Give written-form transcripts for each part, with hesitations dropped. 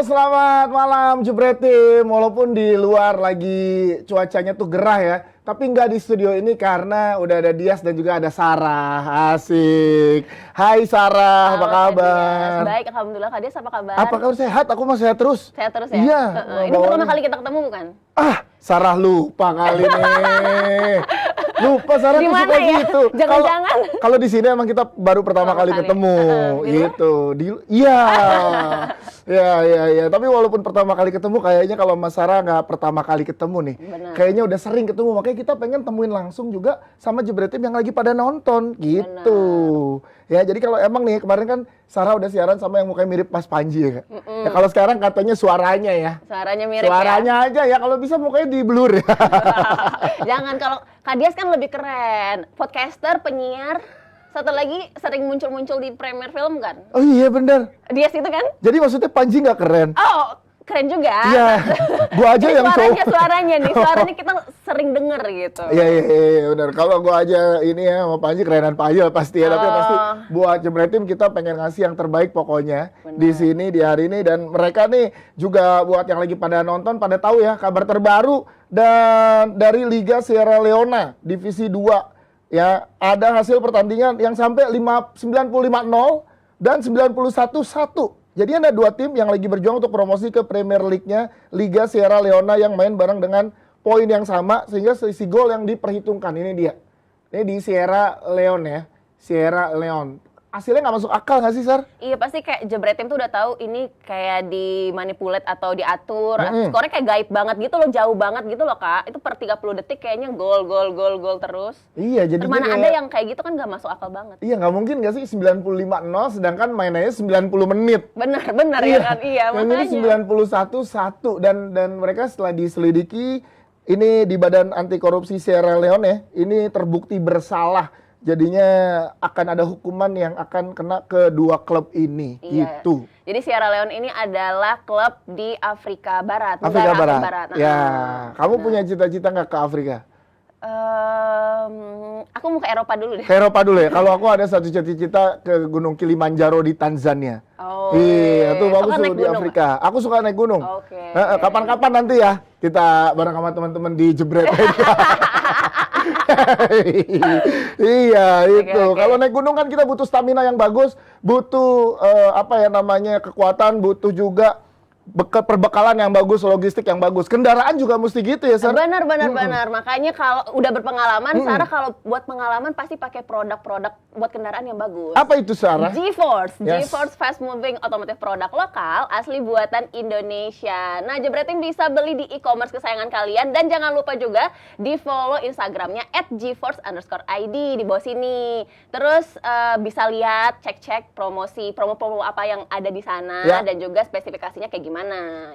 Selamat malam Jebret Tim. Walaupun di luar lagi cuacanya tuh gerah ya, tapi nggak di studio ini karena udah ada Dias dan juga ada Sarah. Asik. Hai Sarah, apa kabar? Baik, alhamdulillah. Kak Dias apa kabar? Apa kabar? Sehat? Aku masih sehat terus. Sehat terus ya? Iya. Ini pertama kali kita ketemu bukan? Sarah lupa kali ini. Lupa Sarah tuh suka ya? gitu. Jangan-jangan. Kalau di sini emang kita baru pertama kali ketemu, gitu. Iya. Iya. Tapi walaupun pertama kali ketemu, kayaknya kalau Mas Sarah nggak pertama kali ketemu nih. Benar. Kayaknya udah sering ketemu, makanya kita pengen temuin langsung juga sama Jebret Tim yang lagi pada nonton, gitu. Benar. Ya, jadi kalau emang nih kemarin kan Sarah udah siaran sama yang mukanya mirip Mas Panji ya, Kak? Ya kalau sekarang katanya suaranya ya. Suaranya mirip Suaranya aja ya, kalau bisa mukanya di blur ya. Jangan, kalau Kak Dias kan lebih keren. Podcaster, penyiar, satu lagi sering muncul-muncul di premier film kan? Oh iya bener. Dias itu kan? Jadi maksudnya Panji nggak keren? Oh, keren juga. Iya, gua aja yang suaranya kita sering denger gitu. Iya benar. Kalau gua aja ini ya sama Panji kerenan Payel pasti ya, tapi pasti buat Jebret Tim kita pengen ngasih yang terbaik pokoknya. Bener. Di sini di hari ini, dan mereka nih juga buat yang lagi pada nonton pada tahu ya kabar terbaru dan dari Liga Sierra Leona Divisi 2 ya, ada hasil pertandingan yang sampai 95-0 dan 91-1. Jadi ada dua tim yang lagi berjuang untuk promosi ke Premier League-nya Liga Sierra Leona yang main bareng dengan poin yang sama sehingga selisih gol yang diperhitungkan. Ini dia. Ini di Sierra Leone ya. Sierra Leone. Hasilnya nggak masuk akal nggak sih, Sar? Iya, pasti kayak Jebret Tim tuh udah tahu ini kayak dimanipulate atau diatur. Skornya kayak gaib banget gitu loh, jauh banget gitu loh, Kak. Itu per 30 detik kayaknya gol terus. Iya, jadi mana ada yang kayak gitu kan nggak masuk akal banget. Iya, nggak mungkin nggak sih 95-0 sedangkan mainnya 90 menit. Benar ya kan? Iya, makanya. Ini 91-1 dan mereka setelah diselidiki ini di Badan Anti Korupsi Sierra Leone ini terbukti bersalah. Jadinya akan ada hukuman yang akan kena ke dua klub ini, gitu. Jadi Sierra Leone ini adalah klub di Afrika Barat. Afrika Barat. Ya, kamu punya cita-cita nggak ke Afrika? Aku mau ke Eropa dulu deh. Ke Eropa dulu ya. Kalau aku ada satu cita-cita ke Gunung Kilimanjaro di Tanzania. Oh, iya, itu bagus tuh di gunung, Afrika. Aku suka naik gunung. Oke. Kapan-kapan nanti ya kita bareng sama teman-teman di Jebret. Iya, itu. Okay. Kalau naik gunung kan kita butuh stamina yang bagus, butuh kekuatan, butuh juga perbekalan yang bagus, logistik yang bagus. Kendaraan juga mesti gitu ya, Sarah? Benar. Makanya kalau udah berpengalaman, Sarah kalau buat pengalaman pasti pakai produk-produk buat kendaraan yang bagus. Apa itu, Sarah? G-Force. Yes. G-Force Fast Moving Automotive Produk lokal, asli buatan Indonesia. Nah, Jebret Tim bisa beli di e-commerce kesayangan kalian, dan jangan lupa juga di-follow Instagramnya @gforce_id di bawah sini. Terus bisa lihat, cek promo-promo apa yang ada di sana, dan juga spesifikasinya kayak gimana.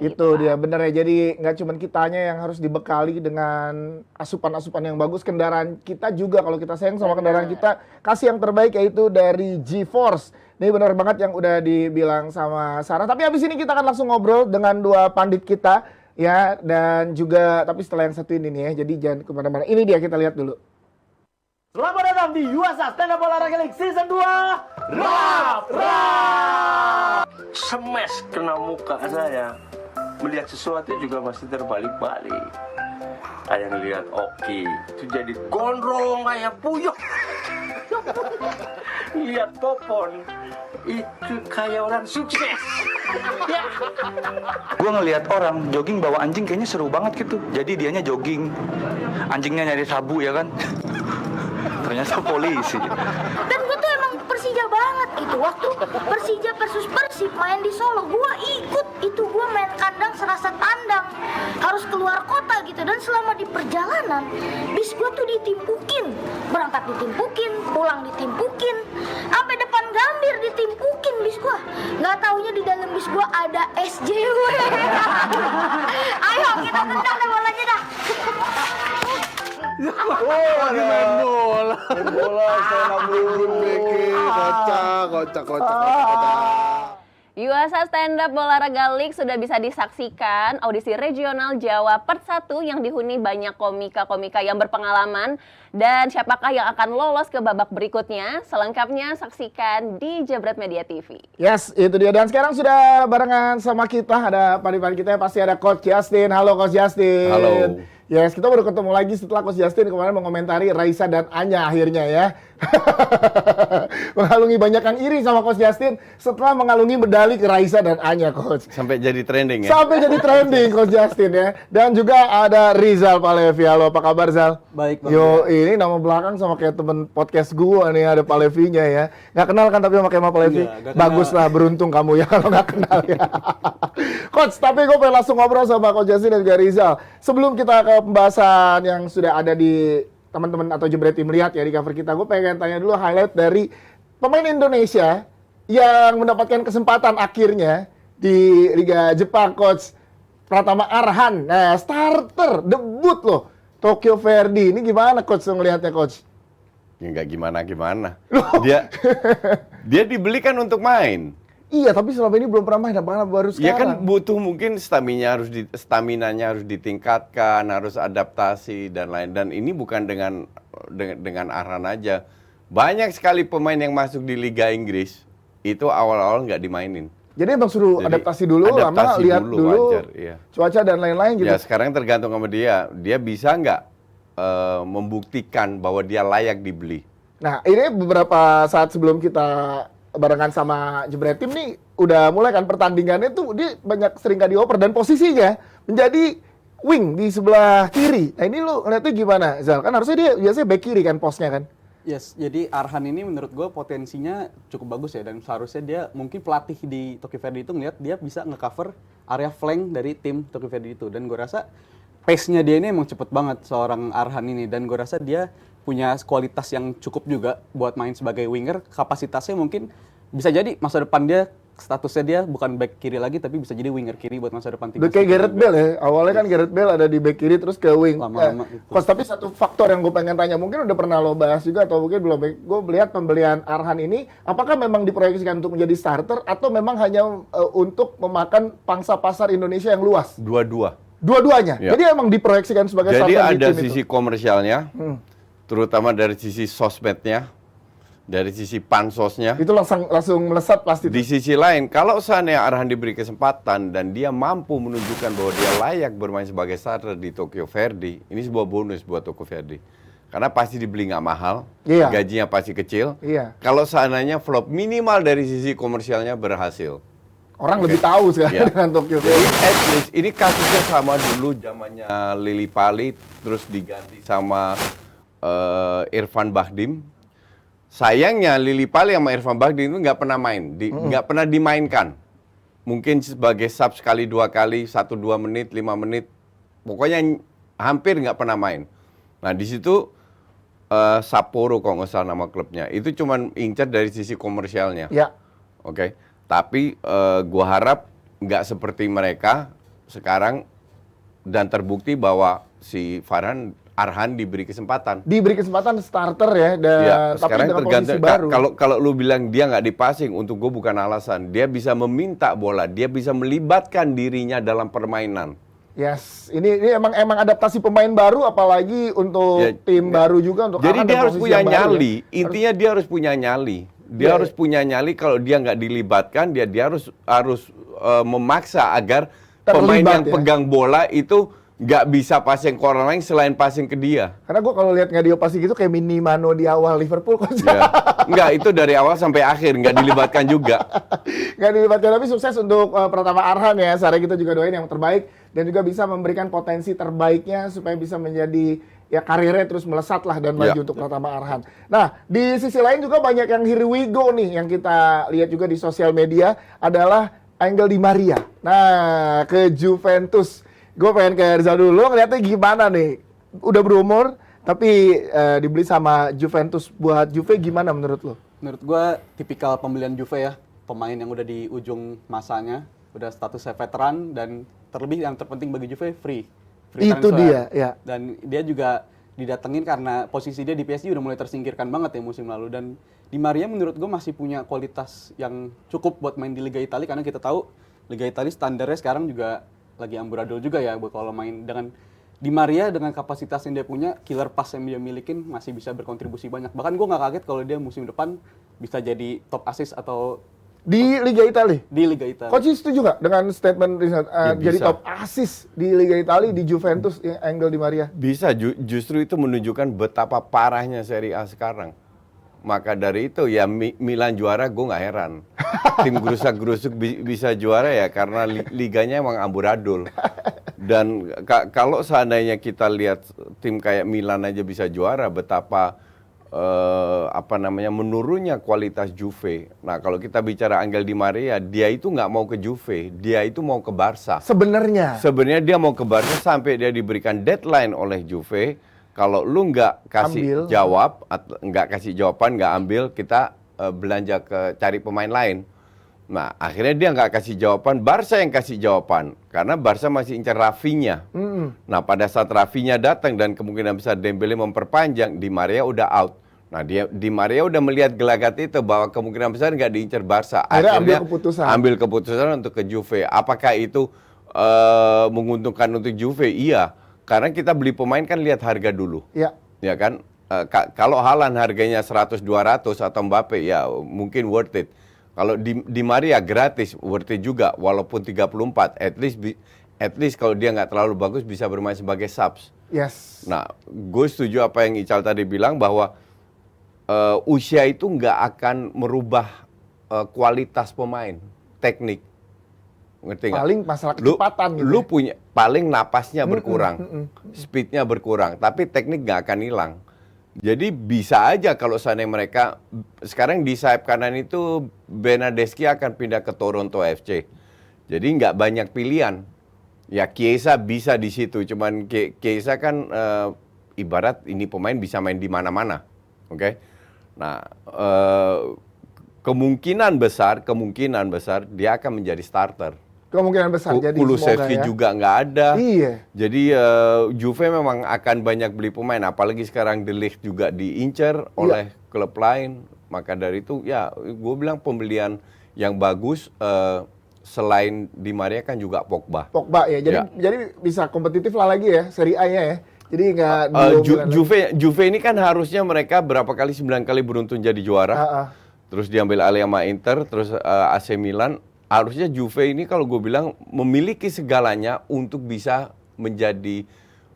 Itu dia, bener ya. Jadi nggak cuma kitanya yang harus dibekali dengan asupan-asupan yang bagus, kendaraan kita juga kalau kita sayang sama kendaraan kita, kasih yang terbaik yaitu dari G-Force. Ini benar banget yang udah dibilang sama Sarah. Tapi habis ini kita akan langsung ngobrol dengan dua pandit kita ya, dan juga tapi setelah yang satu ini nih ya. Jadi jangan kemana-mana. Ini dia, kita lihat dulu. Selamat datang di USA Stand Up Olahraga League Season 2 Rap! Smash kena muka saya. Melihat sesuatu juga masih terbalik-balik. Kayak ngelihat Oki itu jadi gondrong kayak puyuh. Lihat Popon itu kayak orang sukses. Gue ngelihat orang jogging bawa anjing kayaknya seru banget gitu. Jadi dianya jogging, anjingnya nyari sabu ya kan. Ternyata polisi. Dan gue tuh emang Persija banget. Itu waktu Persija versus Persib main di Solo, gue ikut. Itu gue main kandang serasa tandang. Harus keluar kota gitu. Dan selama di perjalanan, bis gue tuh ditimpukin. Berangkat ditimpukin, pulang ditimpukin, sampai depan Gambir ditimpukin bis gue. Gak taunya di dalam bis gue ada SJW. Ayo kita tendang deh bolanya dah. Lagi main bola. Saya nabung beki, kocak. UEFA Stand Up Olahraga League sudah bisa disaksikan audisi regional Jawa Part 1 yang dihuni banyak komika-komika yang berpengalaman. Dan siapakah yang akan lolos ke babak berikutnya? Selengkapnya saksikan di Jebret Media TV. Yes, itu dia. Dan sekarang sudah barengan sama kita, ada padi-padi kita, pasti ada Coach Justin. Halo Coach Justin. Halo. Yes, kita baru ketemu lagi setelah Coach Justin kemarin mengomentari Raisa dan Anya akhirnya ya. Mengalungi banyak yang iri sama Coach Justin setelah mengalungi medali ke Raisa dan Anya, Coach. Sampai jadi trending ya. Sampai jadi trending Coach Justin ya. Dan juga ada Rizal Palevi. Halo, apa kabar Zal? Baik, Bang. Yo, ini nama belakang sama kayak temen podcast gua nih, ada Palevinya ya. Nggak kenal kan tapi sama kayak Palevi? Nggak kenal. Bagus lah, beruntung kamu ya kalau nggak kenal ya. Coach, tapi gue pengen langsung ngobrol sama Coach Justin dan juga Rizal. Sebelum kita ke pembahasan yang sudah ada di teman-teman atau Jebret Tim lihat ya di cover kita, gue pengen tanya dulu highlight dari pemain Indonesia yang mendapatkan kesempatan akhirnya di Liga Jepang, Coach Pratama Arhan. Nah, starter, debut loh, Tokyo Verdy. Ini gimana Coach ngelihatnya, Coach? Ya nggak gimana-gimana. Dia dibeli kan untuk main. Iya, tapi selama ini belum pernah main, apakah baru sekarang? Ya kan butuh mungkin staminanya harus ditingkatkan, harus adaptasi dan lain. Dan ini bukan dengan Arhan aja. Banyak sekali pemain yang masuk di Liga Inggris itu awal-awal nggak dimainin. Jadi emang suruh Jadi, adaptasi dulu, lama adaptasi lihat dulu wajar, iya. cuaca dan lain-lain gitu. Ya sekarang tergantung sama dia. Dia bisa nggak membuktikan bahwa dia layak dibeli. Nah, ini beberapa saat sebelum kita barengan sama Jebret Tim nih, udah mulai kan pertandingannya tuh dia banyak sering gak dioper dan posisinya menjadi wing di sebelah kiri. Nah, ini lu ngeliatnya gimana, Zal? Kan harusnya dia biasanya back kiri kan posnya kan? Yes, jadi Arhan ini menurut gue potensinya cukup bagus ya, dan seharusnya dia mungkin pelatih di Tokyo Verdy itu ngeliat dia bisa ngecover area flank dari tim Tokyo Verdy itu, dan gue rasa pace-nya dia ini emang cepet banget seorang Arhan ini, dan gue rasa dia punya kualitas yang cukup juga buat main sebagai winger. Kapasitasnya mungkin bisa jadi masa depan dia statusnya dia bukan back kiri lagi tapi bisa jadi winger kiri buat masa depan tim. Udah kayak Gareth Bale ya, awalnya kan Gareth Bale ada di back kiri terus ke wing. Lama-lama itu. Coach, tapi satu faktor yang gue pengen tanya, mungkin udah pernah lo bahas juga atau mungkin belum, gue melihat pembelian Arhan ini, apakah memang diproyeksikan untuk menjadi starter atau memang hanya untuk memakan pangsa pasar Indonesia yang luas? Dua-duanya? Ya. Jadi emang diproyeksikan sebagai Jadi starter di ada tim sisi itu? komersialnya, terutama dari sisi sosmednya, dari sisi pansosnya. Itu langsung melesat pasti. Di sisi lain, kalau seandainya Arhan diberi kesempatan dan dia mampu menunjukkan bahwa dia layak bermain sebagai starter di Tokyo Verdy, ini sebuah bonus buat Tokyo Verdy. Karena pasti dibeli nggak mahal, Iya. gajinya pasti kecil. Iya. Kalau seandainya flop, minimal dari sisi komersialnya berhasil. Orang lebih tahu sekarang Ya. dengan Tokyo Jadi Verdy. at least, ini kasusnya sama dulu zamannya Lili Pali, terus diganti sama Irfan Bahdim. Sayangnya Lili Pali sama Irfan Bahdim itu nggak pernah main, nggak pernah dimainkan. Mungkin sebagai sub sekali, 2 kali, 1-2 menit, 5 menit. Pokoknya hampir nggak pernah main. Nah di situ Sapporo kalau nggak salah nama klubnya. Itu cuman incar dari sisi komersialnya. Ya. Oke. Tapi gua harap nggak seperti mereka sekarang dan terbukti bahwa si Arhan diberi kesempatan. Diberi kesempatan starter ya, dan Ya, tapi sekarang dengan tergantung. posisi baru. Kalau lu bilang dia nggak dipasing, untuk gue bukan alasan. Dia bisa meminta bola, dia bisa melibatkan dirinya dalam permainan. Yes, ini emang adaptasi pemain baru, apalagi untuk Ya, tim baru juga untuk Jadi Arhan dia dan harus posisi punya yang baru ya. nyali. Intinya dia harus punya nyali. Dia Ya. harus punya nyali. Kalau dia nggak dilibatkan, dia harus memaksa agar pemain Terlibat yang ya. pegang bola itu nggak bisa passing ke orang lain selain passing ke dia. Karena gue kalau lihat Ngadio pasti gitu kayak mini mano di awal Liverpool kok. Ya. Enggak, itu dari awal sampai akhir nggak dilibatkan juga. Nggak dilibatkan, tapi sukses untuk Pratama Arhan ya. Sekarang kita juga doain yang terbaik dan juga bisa memberikan potensi terbaiknya supaya bisa menjadi ya karirnya terus melesat lah dan maju untuk Pratama Arhan. Nah, di sisi lain juga banyak yang here we go nih yang kita lihat juga di sosial media adalah Angel Di Maria. Nah, ke Juventus. Gue pengen ke Rizal dulu, ngeliatnya gimana nih? Udah berumur, tapi dibeli sama Juventus. Buat Juve gimana menurut lo? Menurut gue tipikal pembelian Juve ya, pemain yang udah di ujung masanya, udah statusnya veteran, dan terlebih yang terpenting bagi Juve free Itu transfer. dia, ya. Dan dia juga didatengin karena posisi dia di PSG udah mulai tersingkirkan banget ya musim lalu, dan Di Maria menurut gue masih punya kualitas yang cukup buat main di Liga Italia, karena kita tahu Liga Italia standarnya sekarang juga lagi amburadul juga ya kalau main dengan Di Maria dengan kapasitas yang dia punya, killer pass yang dia milikin masih bisa berkontribusi banyak. Bahkan gue nggak kaget kalau dia musim depan bisa jadi top assist atau Di Liga Italia? di Liga Italia. Coach setuju nggak dengan statement jadi bisa. top assist di Liga Italia di Juventus Angel Di Maria? Bisa, justru itu menunjukkan betapa parahnya Serie A sekarang. Maka dari itu ya Milan juara gue nggak heran. Tim gerusak-gerusuk bisa juara ya karena liganya emang amburadul. Dan kalau seandainya kita lihat tim kayak Milan aja bisa juara, betapa menurunnya kualitas Juve. Nah kalau kita bicara Angel Di Maria, dia itu nggak mau ke Juve, dia itu mau ke Barca. Sebenarnya Dia mau ke Barca sampai dia diberikan deadline oleh Juve. Kalau lu nggak kasih jawab, atau nggak kasih jawaban, nggak ambil, kita belanja cari pemain lain. Nah, akhirnya dia nggak kasih jawaban, Barca yang kasih jawaban. Karena Barca masih incar Rafinha. Nah, pada saat Rafinha datang dan kemungkinan besar Dembele memperpanjang, Di Maria udah out. Nah, Di Maria udah melihat gelagat itu bahwa kemungkinan besar nggak diincar Barca. Akhirnya ambil keputusan untuk ke Juve. Apakah itu menguntungkan untuk Juve? Iya. Karena kita beli pemain kan lihat harga dulu. Iya. Ya kan? Kalau Haaland harganya 100-200 atau Mbappe ya mungkin worth it. Kalau Di Maria gratis worth it juga walaupun 34. At least kalau dia nggak terlalu bagus bisa bermain sebagai subs. Yes. Nah, gue setuju apa yang Ical tadi bilang bahwa usia itu nggak akan merubah kualitas pemain, teknik. Ngerti nggak? Paling masalah kecepatan gitu. Lu punya paling napasnya berkurang, speednya berkurang, tapi teknik nggak akan hilang. Jadi bisa aja kalau seandainya mereka sekarang di sayap kanan itu Bernardeschi akan pindah ke Toronto FC. Jadi nggak banyak pilihan. Ya Chiesa bisa di situ, cuman Chiesa kan ibarat ini pemain bisa main di mana-mana, oke? Nah kemungkinan besar dia akan menjadi starter. Kemungkinan besar jadi Kulusevski juga nggak ada. Iya. Jadi Juve memang akan banyak beli pemain, apalagi sekarang De Ligt juga diincar oleh klub lain. Maka dari itu ya gue bilang pembelian yang bagus selain Di Maria kan juga Pogba. Pogba ya. Jadi bisa kompetitif lah lagi ya Serie A-nya ya. Jadi nggak Juve ini kan harusnya mereka berapa kali 9 kali beruntun jadi juara. Terus diambil alih sama Inter, terus AC Milan. Harusnya Juve ini kalau gue bilang memiliki segalanya untuk bisa menjadi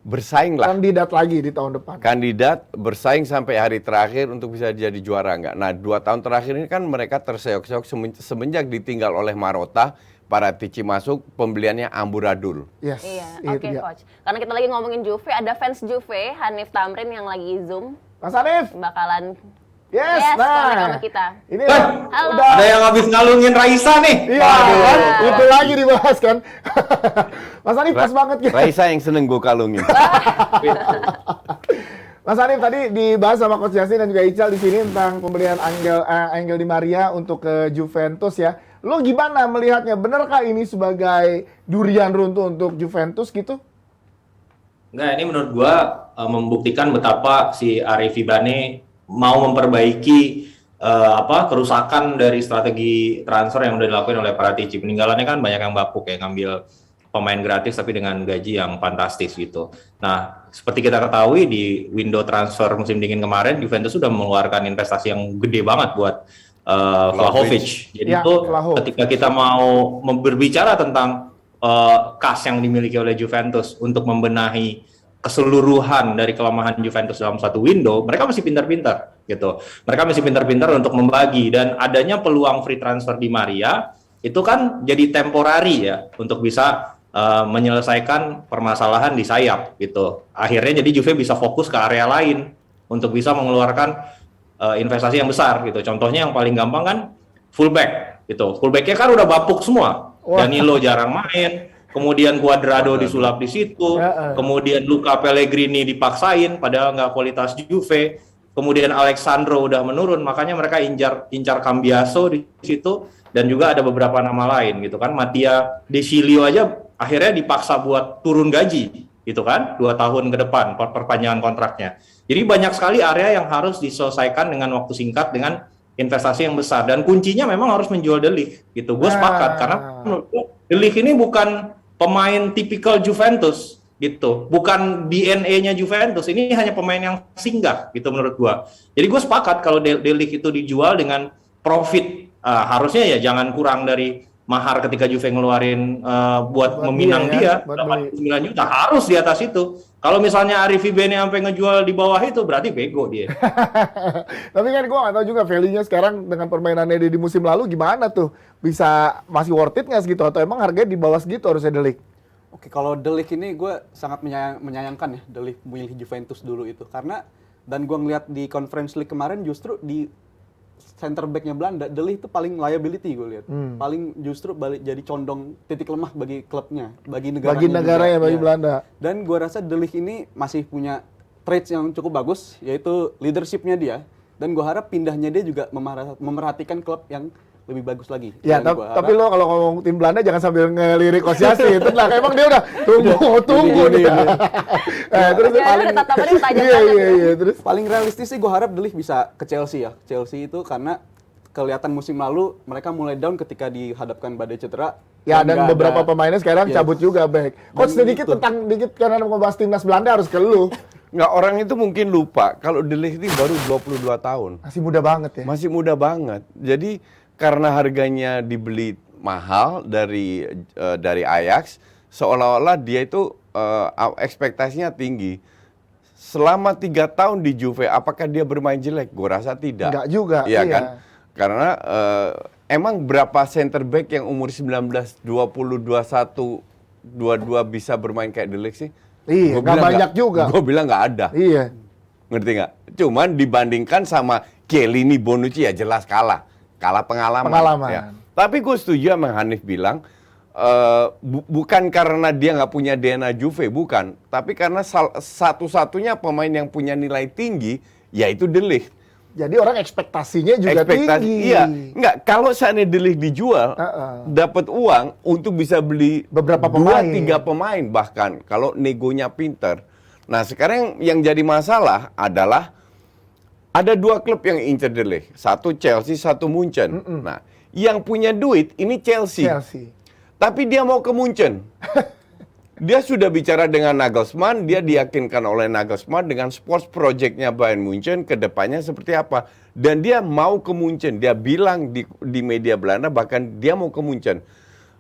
bersaing lah. Kandidat lagi di tahun depan. Kandidat bersaing sampai hari terakhir untuk bisa jadi juara enggak. Nah 2 tahun terakhir ini kan mereka terseok-seok semenjak ditinggal oleh Marotta, Paratici masuk, pembeliannya amburadul. Yes. Iya, oke Coach. Karena kita lagi ngomongin Juve, ada fans Juve, Hanif Tamrin yang lagi Zoom. Mas Hanif. Bakalan Yes, sama kita. Ini Halo. udah Ada yang habis ngalungin Raisa nih. Iya, kan? Itu lagi dibahas kan. Mas Hanif pas banget gitu. Raisa yang seneng gue kalungin. Mas Hanif tadi dibahas sama Coach Yasin dan juga Ical di sini tentang pembelian Angel Di Maria untuk ke Juventus ya. Lo gimana melihatnya? Benarkah ini sebagai durian runtuh untuk Juventus gitu? Enggak, ini menurut gua membuktikan betapa si Arif Ibane mau memperbaiki kerusakan dari strategi transfer yang udah dilakukan oleh Paratici. Peninggalannya kan banyak yang bapuk ya, ngambil pemain gratis tapi dengan gaji yang fantastis gitu. Nah, seperti kita ketahui di window transfer musim dingin kemarin, Juventus sudah mengeluarkan investasi yang gede banget buat Vlahovic. Jadi itu ketika kita mau berbicara tentang kas yang dimiliki oleh Juventus untuk membenahi keseluruhan dari kelemahan Juventus dalam satu window, mereka masih pintar-pintar gitu. Mereka masih pintar-pintar untuk membagi, dan adanya peluang free transfer Di Maria itu kan jadi temporary ya untuk bisa menyelesaikan permasalahan di sayap gitu. Akhirnya jadi Juve bisa fokus ke area lain untuk bisa mengeluarkan investasi yang besar gitu. Contohnya yang paling gampang kan fullback gitu. Fullbacknya kan udah bapuk semua. Danilo jarang main. Kemudian Cuadrado disulap di situ, kemudian Luca Pellegrini dipaksain, padahal nggak kualitas Juve. Kemudian Alexandro udah menurun, makanya mereka incar Cambiaso di situ, dan juga ada beberapa nama lain gitu kan. Mattia De Sciglio aja akhirnya dipaksa buat turun gaji gitu kan, 2 tahun ke depan perpanjangan kontraknya. Jadi banyak sekali area yang harus diselesaikan dengan waktu singkat dengan investasi yang besar, dan kuncinya memang harus menjual De Ligt gitu. Gue sepakat karena menurut gue De Ligt ini bukan pemain tipikal Juventus gitu, bukan DNA-nya Juventus. Ini hanya pemain yang singgah gitu menurut gue. Jadi gue sepakat kalau De Ligt itu dijual dengan profit, harusnya ya jangan kurang dari mahar ketika Juve ngeluarin buat meminang dia, 89 juta, harus di atas itu. Kalau misalnya Arif Ibene sampai ngejual di bawah itu, berarti bego dia. Tapi kan gue nggak tahu juga value-nya sekarang dengan permainannya di musim lalu gimana tuh, bisa masih worth it nggak segitu, atau emang harganya di bawah segitu harusnya De Ligt? Oke, kalau De Ligt ini gue sangat menyayangkan ya De Ligt milih Juventus dulu itu, karena dan gue ngeliat di Conference League kemarin justru di center back-nya Belanda, De Ligt itu paling liability gue lihat. Paling justru jadi condong titik lemah bagi klubnya, bagi negaranya. Bagi negaranya, bagi Belanda. Dan gue rasa De Ligt ini masih punya traits yang cukup bagus, yaitu leadership-nya dia. Dan gue harap pindahnya dia juga memerhatikan klub yang lebih bagus lagi. Ya, tapi lo kalau ngomong tim Belanda jangan sambil ngelirik Koscielny. Itu lah, emang dia udah tunggu dia. Terus terus paling realistis sih gue harap De Ligt bisa ke Chelsea ya. Chelsea itu karena kelihatan musim lalu mereka mulai down ketika dihadapkan badai cedera. Ya, dan beberapa pemainnya sekarang cabut juga, back. Coach, sedikit karena membahas timnas Belanda harus ke lu. Nggak, orang itu mungkin lupa kalau De Ligt ini baru 22 tahun. Masih muda banget ya. Masih muda banget. Jadi karena harganya dibeli mahal dari Ajax, seolah-olah dia itu ekspektasinya tinggi. Selama 3 tahun di Juve, apakah dia bermain jelek? Gue rasa tidak. Enggak juga. Iya kan? Karena emang berapa center back yang umur 19, 20, 21, 22 bisa bermain kayak De Ligt sih? Iya, nggak banyak juga. Gue bilang nggak ada. Iya. Ngerti nggak? Cuman dibandingkan sama Chiellini, Bonucci ya jelas kalah pengalaman. Ya. Tapi gue setuju sama Hanif bilang, bukan karena dia nggak punya DNA Juve, bukan. Tapi karena satu-satunya pemain yang punya nilai tinggi, yaitu De Ligt. Jadi orang ekspektasinya juga tinggi. Iya, nggak. Kalau seandainya De Ligt dijual, dapat uang untuk bisa beli beberapa pemain, 2-3 pemain bahkan. Kalau negonya pinter. Nah sekarang yang jadi masalah adalah ada 2 klub yang incer De Ligt. Satu Chelsea, satu Munchen. Nah, yang punya duit ini Chelsea. Tapi dia mau ke Munchen. Dia sudah bicara dengan Nagelsmann, dia diyakinkan oleh Nagelsmann dengan sports project-nya Bayern Munchen ke depannya seperti apa. Dan dia mau ke Munchen. Dia bilang di media Belanda bahkan dia mau ke Munchen.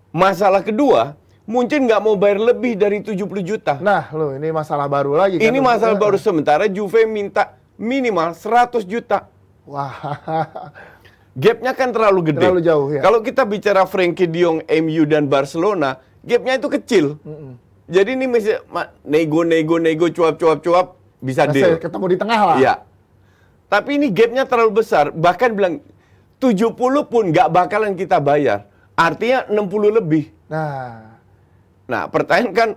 Masalah kedua, Munchen nggak mau bayar lebih dari 70 juta. Nah, loh, ini masalah baru lagi. Ini masalah baru, sementara Juve minta minimal 100 juta. Wah. Gapnya kan terlalu gede. Terlalu jauh, ya. Kalau kita bicara Frenkie de Jong, MU dan Barcelona, gapnya itu kecil. Jadi ini masih nego, cuap bisa deal. Ketemu di tengah lah. Iya. Tapi ini gapnya terlalu besar. Bahkan bilang 70 pun nggak bakalan kita bayar. Artinya 60 lebih. Nah, pertanyaan kan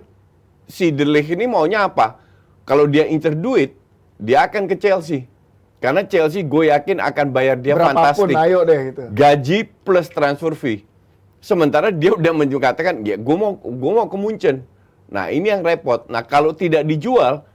si De Ligt ini maunya apa? Kalau dia incer duit, dia akan ke Chelsea. Karena Chelsea gue yakin akan bayar dia fantastik. Ayo deh gitu. Gaji plus transfer fee. Sementara dia udah mengatakan, ya gue mau ke Munchen. Nah ini yang repot. Nah kalau tidak dijual,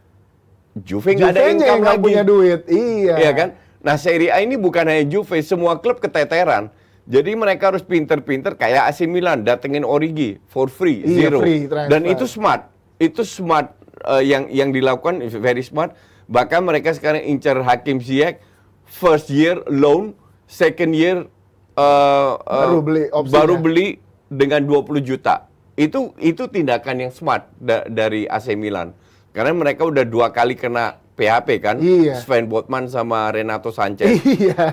Juve nggak ada income lagi. Punya duit. Iya kan? Nah Serie A ini bukan hanya Juve, semua klub keteteran. Jadi mereka harus pinter-pinter kayak AC Milan datengin Origi for free, zero. Free dan itu smart. Itu smart yang dilakukan, very smart. Bahkan mereka sekarang incar Hakim Ziyech, first year loan, second year baru beli dengan 20 juta. Itu tindakan yang smart dari AC Milan. Karena mereka udah 2 kali kena PHP kan, Sven Botman sama Renato Sanchez.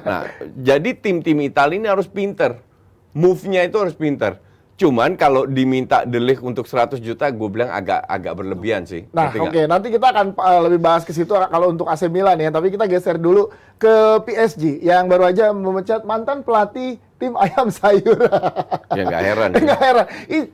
Nah, jadi tim-tim Italia ini harus pinter. Move-nya itu harus pinter. Cuman kalau diminta De Ligt untuk 100 juta, gue bilang agak berlebihan sih. Nah, oke. Nanti kita akan lebih bahas ke situ kalau untuk AC Milan ya. Tapi kita geser dulu ke PSG yang baru aja memecat mantan pelatih tim ayam sayur. Ya nggak heran. Nggak heran.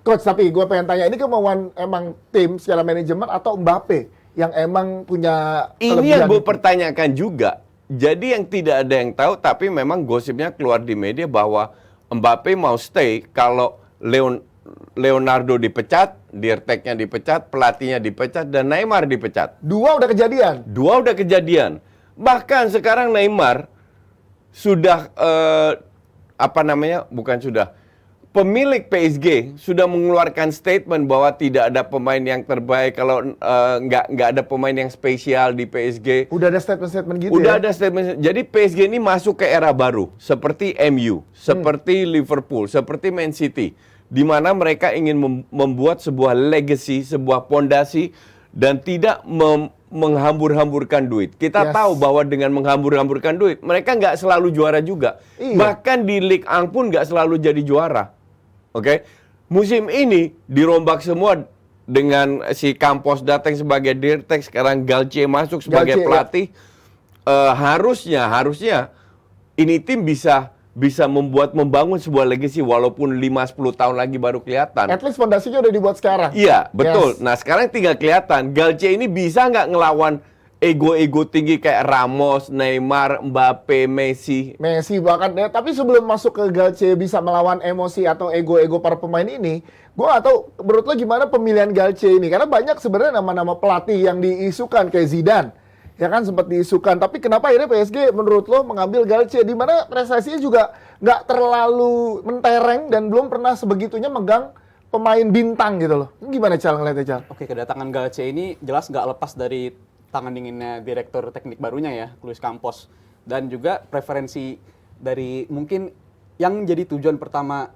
Coach, tapi gue pengen tanya, ini kemauan emang tim secara manajemen atau Mbappe yang emang punya kelebihan? Ini yang gue pertanyakan juga. Jadi yang tidak ada yang tahu, tapi memang gosipnya keluar di media bahwa Mbappe mau stay kalau Leonardo dipecat, Dirteknya dipecat, pelatihnya dipecat, dan Neymar dipecat. Dua udah kejadian. Bahkan sekarang Neymar sudah pemilik PSG sudah mengeluarkan statement bahwa tidak ada pemain yang terbaik kalau nggak ada pemain yang spesial di PSG. Udah ada statement-statement gitu Udah ya? ada statement. Jadi PSG ini masuk ke era baru, seperti MU, seperti Liverpool, seperti Man City, di mana mereka ingin membuat sebuah legacy, sebuah pondasi, dan tidak menghambur-hamburkan duit. Kita tahu bahwa dengan menghambur-hamburkan duit, mereka nggak selalu juara juga. Iya. Bahkan di Ligue 1 pun nggak selalu jadi juara. Oke, musim ini dirombak semua dengan si Campos datang sebagai Dirtek, sekarang Galtier masuk sebagai pelatih. Harusnya ini tim bisa membangun sebuah legacy walaupun 5-10 tahun lagi baru kelihatan. At least fondasinya udah dibuat sekarang. Iya, betul. Nah, sekarang tinggal kelihatan Galtier ini bisa nggak ngelawan ego-ego tinggi kayak Ramos, Neymar, Mbappe, Messi bahkan. Tapi sebelum masuk ke Galtier bisa melawan emosi atau ego-ego para pemain ini, gue nggak tahu menurut lo gimana pemilihan Galtier ini, karena banyak sebenarnya nama-nama pelatih yang diisukan kayak Zidane, ya kan sempat diisukan. Tapi kenapa akhirnya PSG menurut lo mengambil Galtier, di mana prestasinya juga nggak terlalu mentereng dan belum pernah sebegitunya megang pemain bintang gitu loh. Gimana Cal ngeliatnya Cal? Oke, kedatangan Galtier ini jelas nggak lepas dari tangan dinginnya direktur teknik barunya ya, Luis Campos. Dan juga preferensi dari mungkin yang jadi tujuan pertama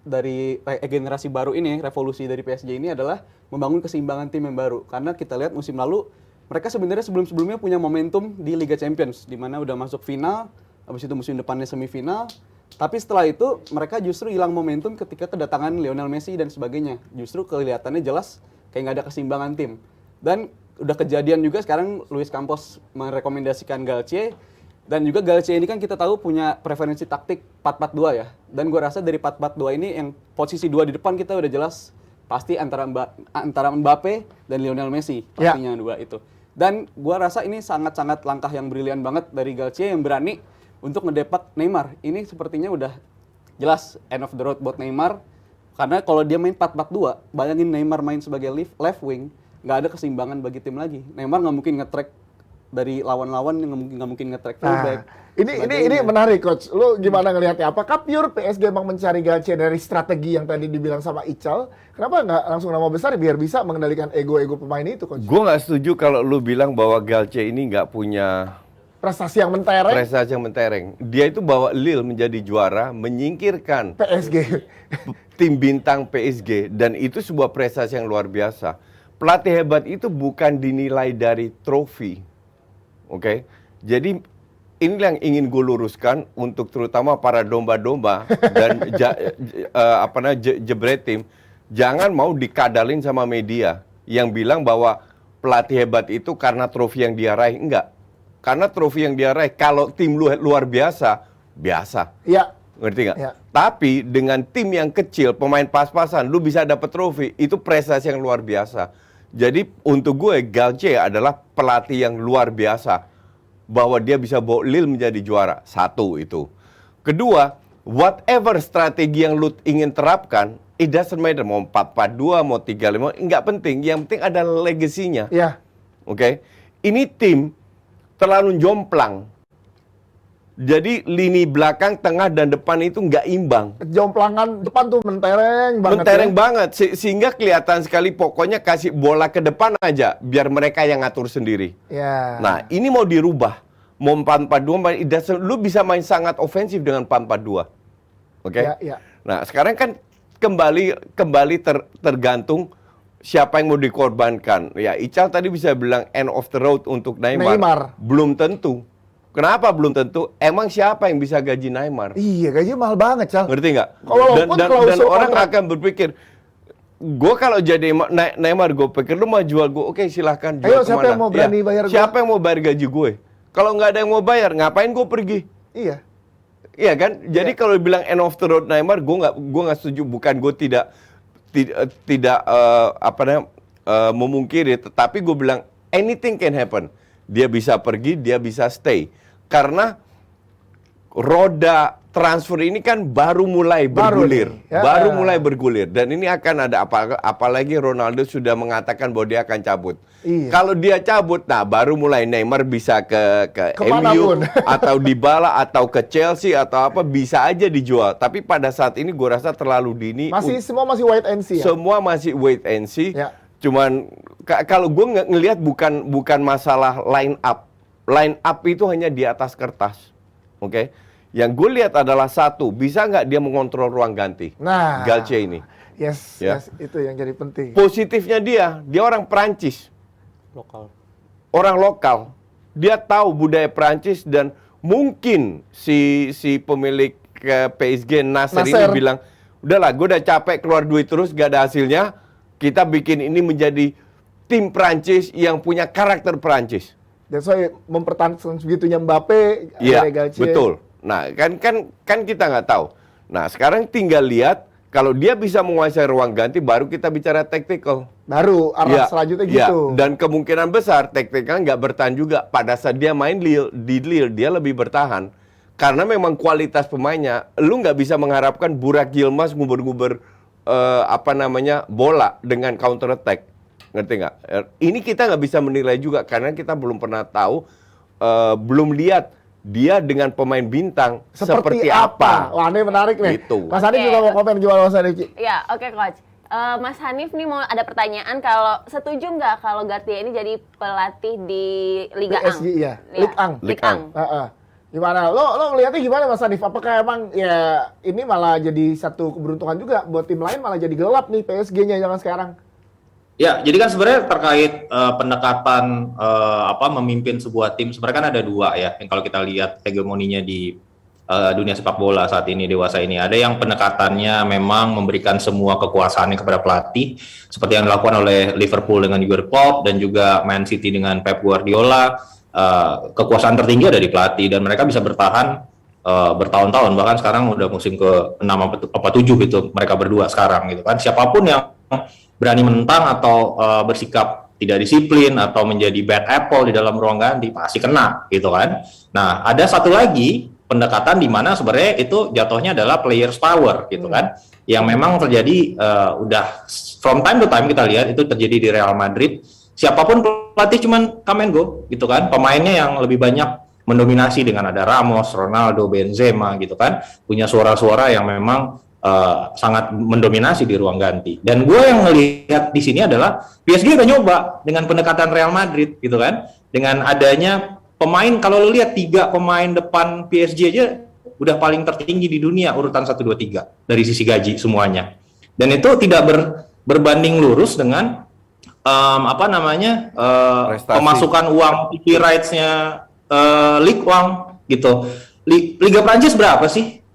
dari generasi baru ini, revolusi dari PSG ini adalah membangun keseimbangan tim yang baru. Karena kita lihat musim lalu, mereka sebenarnya sebelum-sebelumnya punya momentum di Liga Champions, di mana udah masuk final, habis itu musim depannya semifinal. Tapi setelah itu, mereka justru hilang momentum ketika kedatangan Lionel Messi dan sebagainya. Justru kelihatannya jelas kayak nggak ada keseimbangan tim. Dan udah kejadian juga sekarang Luis Campos merekomendasikan Galtier, dan juga Galtier ini kan kita tahu punya preferensi taktik 4-4-2 ya, dan gue rasa dari 4-4-2 ini yang posisi 2 di depan kita udah jelas pasti antara Mbappe dan Lionel Messi pastinya dua itu. Dan gue rasa ini sangat-sangat langkah yang brilian banget dari Galtier yang berani untuk ngedepak Neymar. Ini sepertinya udah jelas end of the road buat Neymar, karena kalau dia main 4-4-2, bayangin Neymar main sebagai left wing, nggak ada keseimbangan bagi tim lagi. Neymar nggak mungkin nge-track dari lawan-lawan, nggak mungkin nge-track fullback. Ini menarik Coach. Lu gimana ngelihatnya? Apakah pure PSG emang mencari Galtier dari strategi yang tadi dibilang sama Ical? Kenapa nggak langsung nama besar biar bisa mengendalikan ego-ego pemain itu Coach? Gue nggak setuju kalau lu bilang bahwa Galtier ini nggak punya prestasi yang mentereng. Dia itu bawa Lille menjadi juara, menyingkirkan PSG. tim bintang PSG, dan itu sebuah prestasi yang luar biasa. Pelatih hebat itu bukan dinilai dari trofi, oke? Jadi ini yang ingin gue luruskan untuk terutama para domba-domba dan jebretim, jangan mau dikadalin sama media yang bilang bahwa pelatih hebat itu karena trofi yang dia raih. Enggak, karena trofi yang dia raih kalau tim lu luar biasa, Iya. Ngerti nggak? Ya. Tapi dengan tim yang kecil, pemain pas-pasan, lu bisa dapat trofi, itu prestasi yang luar biasa. Jadi untuk gue, Galtier adalah pelatih yang luar biasa. Bahwa dia bisa bawa Lille menjadi juara. Satu itu. Kedua, whatever strategi yang lu ingin terapkan, it doesn't matter. Mau 4-4-2, mau 3-5, nggak penting. Yang penting ada legasinya. Iya. Oke? Ini tim terlalu jomplang. Jadi lini belakang, tengah, dan depan itu nggak imbang. Jomplangan depan tuh mentereng banget. Mentereng banget, sehingga kelihatan sekali pokoknya kasih bola ke depan aja, biar mereka yang ngatur sendiri. Ya. Nah, ini mau dirubah. Mau 4-4-2, lu bisa main sangat ofensif dengan 4-4-2. Oke? Ya. Nah, sekarang kan kembali tergantung siapa yang mau dikorbankan. Ya, Ical tadi bisa bilang end of the road untuk Neymar. Belum tentu. Kenapa belum tentu? Emang siapa yang bisa gaji Neymar? Iya, gaji mahal banget, Cal. Ngerti nggak? Dan orang akan berpikir, gue kalau jadi Neymar, gue pikir lu mau jual gue, oke silahkan jual. Ayo, siapa yang mau berani bayar gue? Siapa yang mau bayar gaji gue? Kalau nggak ada yang mau bayar, ngapain gue pergi? Iya. Iya kan? Jadi kalau bilang end of the road Neymar, gue nggak setuju. Bukan gue tidak memungkiri, tetapi gue bilang anything can happen. Dia bisa pergi, dia bisa stay. Karena roda transfer ini kan baru mulai bergulir, nih. Ya. baru mulai bergulir, dan ini akan ada apalagi Ronaldo sudah mengatakan bahwa dia akan cabut. Iya. Kalau dia cabut, nah baru mulai Neymar bisa ke Kemana MU pun. atau Dybala atau ke Chelsea atau apa bisa aja dijual. Tapi pada saat ini gue rasa terlalu dini. Semua masih wait and see ya. Semua masih wait and see. Ya. Cuman kalau gue ngelihat bukan masalah line up. Line up itu hanya di atas kertas, oke? Yang gue lihat adalah satu, bisa nggak dia mengontrol ruang ganti? Nah, Galtier ini. Yes, Ya. yes, itu yang jadi penting. Positifnya dia orang Perancis, Lokal. orang lokal. Dia tahu budaya Perancis dan mungkin si pemilik ke PSG Nasser ini Nasser. bilang, udahlah, gue udah capek keluar duit terus, gak ada hasilnya. Kita bikin ini menjadi tim Perancis yang punya karakter Perancis. That's why mempertahankan segitunya Mbappe, Iya, ada Galtier. betul. Nah, kan kita nggak tahu. Nah, sekarang tinggal lihat kalau dia bisa menguasai ruang ganti, baru kita bicara tactical. Baru arah Ya, selanjutnya ya. gitu. Dan kemungkinan besar tactical nggak bertahan juga. Pada saat dia main di Lille, dia lebih bertahan. Karena memang kualitas pemainnya, lu nggak bisa mengharapkan Burak Yilmaz nguber-nguber bola dengan counter attack. Ngerti nggak? Ini kita nggak bisa menilai juga karena kita belum pernah tahu, belum lihat dia dengan pemain bintang seperti apa. Wah, ini menarik nih. Gitu. Mas Hanif Oke. juga mau komen gimana Mas Hanif? Ya, oke Coach. Mas Hanif nih mau ada pertanyaan, kalau setuju nggak kalau Galtier ini jadi pelatih di Liga Ang? PSG, iya. Ligue 1. Ligue 1. Heeh. Gimana? Lo ngelihatnya gimana Mas Hanif? Apakah emang ya ini malah jadi satu keberuntungan juga buat tim lain, malah jadi gelap nih PSG-nya jangan sekarang? Ya, jadi kan sebenarnya terkait pendekatan memimpin sebuah tim, sebenarnya kan ada dua ya, yang kalau kita lihat hegemoninya di dunia sepak bola saat ini, dewasa ini. Ada yang pendekatannya memang memberikan semua kekuasaannya kepada pelatih, seperti yang dilakukan oleh Liverpool dengan Jurgen Klopp dan juga Man City dengan Pep Guardiola. Kekuasaan tertinggi ada di pelatih dan mereka bisa bertahan bertahun-tahun, bahkan sekarang udah musim ke-6 apa 7 gitu mereka berdua sekarang gitu kan. Siapapun yang berani menentang atau bersikap tidak disiplin atau menjadi bad apple di dalam ruang ganti pasti kena gitu kan. Nah, ada satu lagi pendekatan di mana sebenarnya itu jatuhnya adalah players power gitu kan, yang memang terjadi udah from time to time kita lihat itu terjadi di Real Madrid. Siapapun pelatih cuman come and go gitu kan, pemainnya yang lebih banyak mendominasi dengan ada Ramos, Ronaldo, Benzema gitu kan, punya suara-suara yang memang sangat mendominasi di ruang ganti. Dan gue yang melihat di sini adalah PSG udah nyoba dengan pendekatan Real Madrid gitu kan, dengan adanya pemain, kalau lu lihat 3 pemain depan PSG aja udah paling tertinggi di dunia urutan 1, 2, 3 dari sisi gaji semuanya. Dan itu tidak berbanding lurus dengan Prestasi. pemasukan uang TV rights-nya Ligue 1 gitu. Liga Prancis berapa sih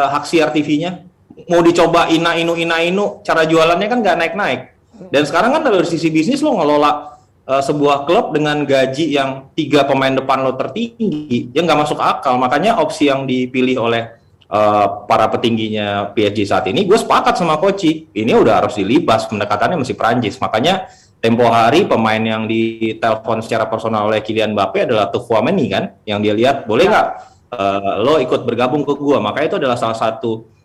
hak siar TV-nya? Mau dicoba ina-inu, cara jualannya kan nggak naik-naik. Dan sekarang kan dari sisi bisnis lo ngelola sebuah klub dengan gaji yang 3 pemain depan lo tertinggi, ya nggak masuk akal. Makanya opsi yang dipilih oleh para petingginya PSG saat ini, gue sepakat sama Koci, ini udah harus dilibas, pendekatannya masih Prancis. Makanya tempo hari pemain yang ditelepon secara personal oleh Kylian Mbappe adalah Tchouaméni kan, yang dia lihat boleh nggak lo ikut bergabung ke gue. Makanya itu adalah salah satu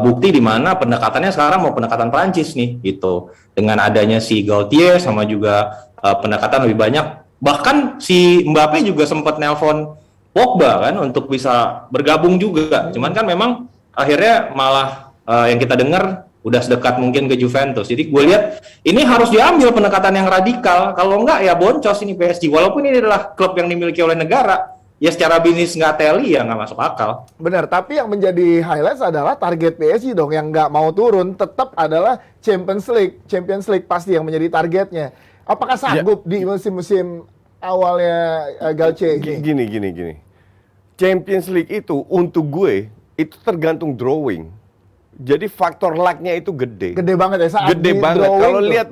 bukti di mana pendekatannya sekarang mau pendekatan Prancis nih gitu, dengan adanya si Galtier sama juga pendekatan lebih banyak. Bahkan si Mbappe juga sempat nelpon Pogba kan untuk bisa bergabung juga. Cuman kan memang akhirnya malah yang kita dengar udah sedekat mungkin ke Juventus. Jadi gue lihat ini harus diambil pendekatan yang radikal. Kalau enggak ya boncos ini PSG. Walaupun ini adalah klub yang dimiliki oleh negara, ya secara bisnis nggak teli, ya nggak masuk akal. Benar, tapi yang menjadi highlight adalah target PSG dong, yang nggak mau turun tetap adalah Champions League pasti yang menjadi targetnya. Apakah sanggup di musim-musim awalnya Galtier ini? Gini. Champions League itu untuk gue itu tergantung drawing. Jadi faktor luck-nya itu gede. Gede banget ya saat Gede di banget. drawing Kalau tuh. lihat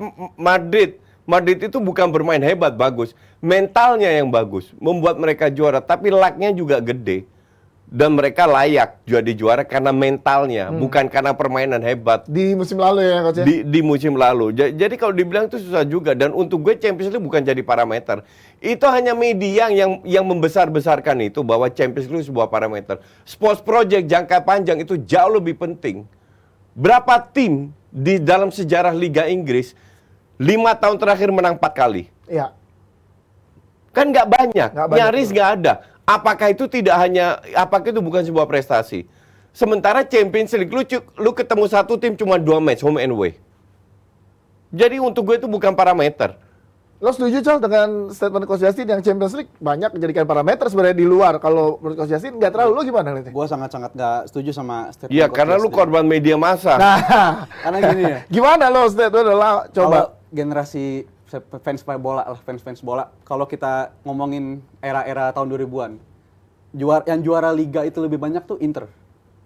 Madrid itu bukan bermain hebat bagus, mentalnya yang bagus, membuat mereka juara, tapi luck-nya juga gede. Dan mereka layak jadi juara karena mentalnya, bukan karena permainan hebat. Di musim lalu ya Coach ya? Di musim lalu. Jadi kalau dibilang itu susah juga. Dan untuk gue Champions League bukan jadi parameter. Itu hanya media yang membesar-besarkan itu bahwa Champions League sebuah parameter. Sports project jangka panjang itu jauh lebih penting. Berapa tim di dalam sejarah Liga Inggris 5 tahun terakhir menang 4 kali? Iya. Kan nggak banyak, nyaris betul. nggak ada. Apakah itu bukan sebuah prestasi? Sementara Champions League, lu ketemu satu tim cuma 2 match, home and away. Jadi untuk gue itu bukan parameter. Lo setuju Cal dengan statement Coach Justin yang Champions League banyak dijadikan parameter sebenarnya di luar? Kalau menurut Coach Justin nggak terlalu, lo gimana lihatnya? Gue sangat-sangat nggak setuju sama statement Iya, Coach karena lu Justin. korban media massa. Nah, Karena gini ya, gimana lo statement adalah kalau coba? generasi fans bola lah, fans bola, kalau kita ngomongin era-era tahun 2000-an, yang juara liga itu lebih banyak tuh Inter.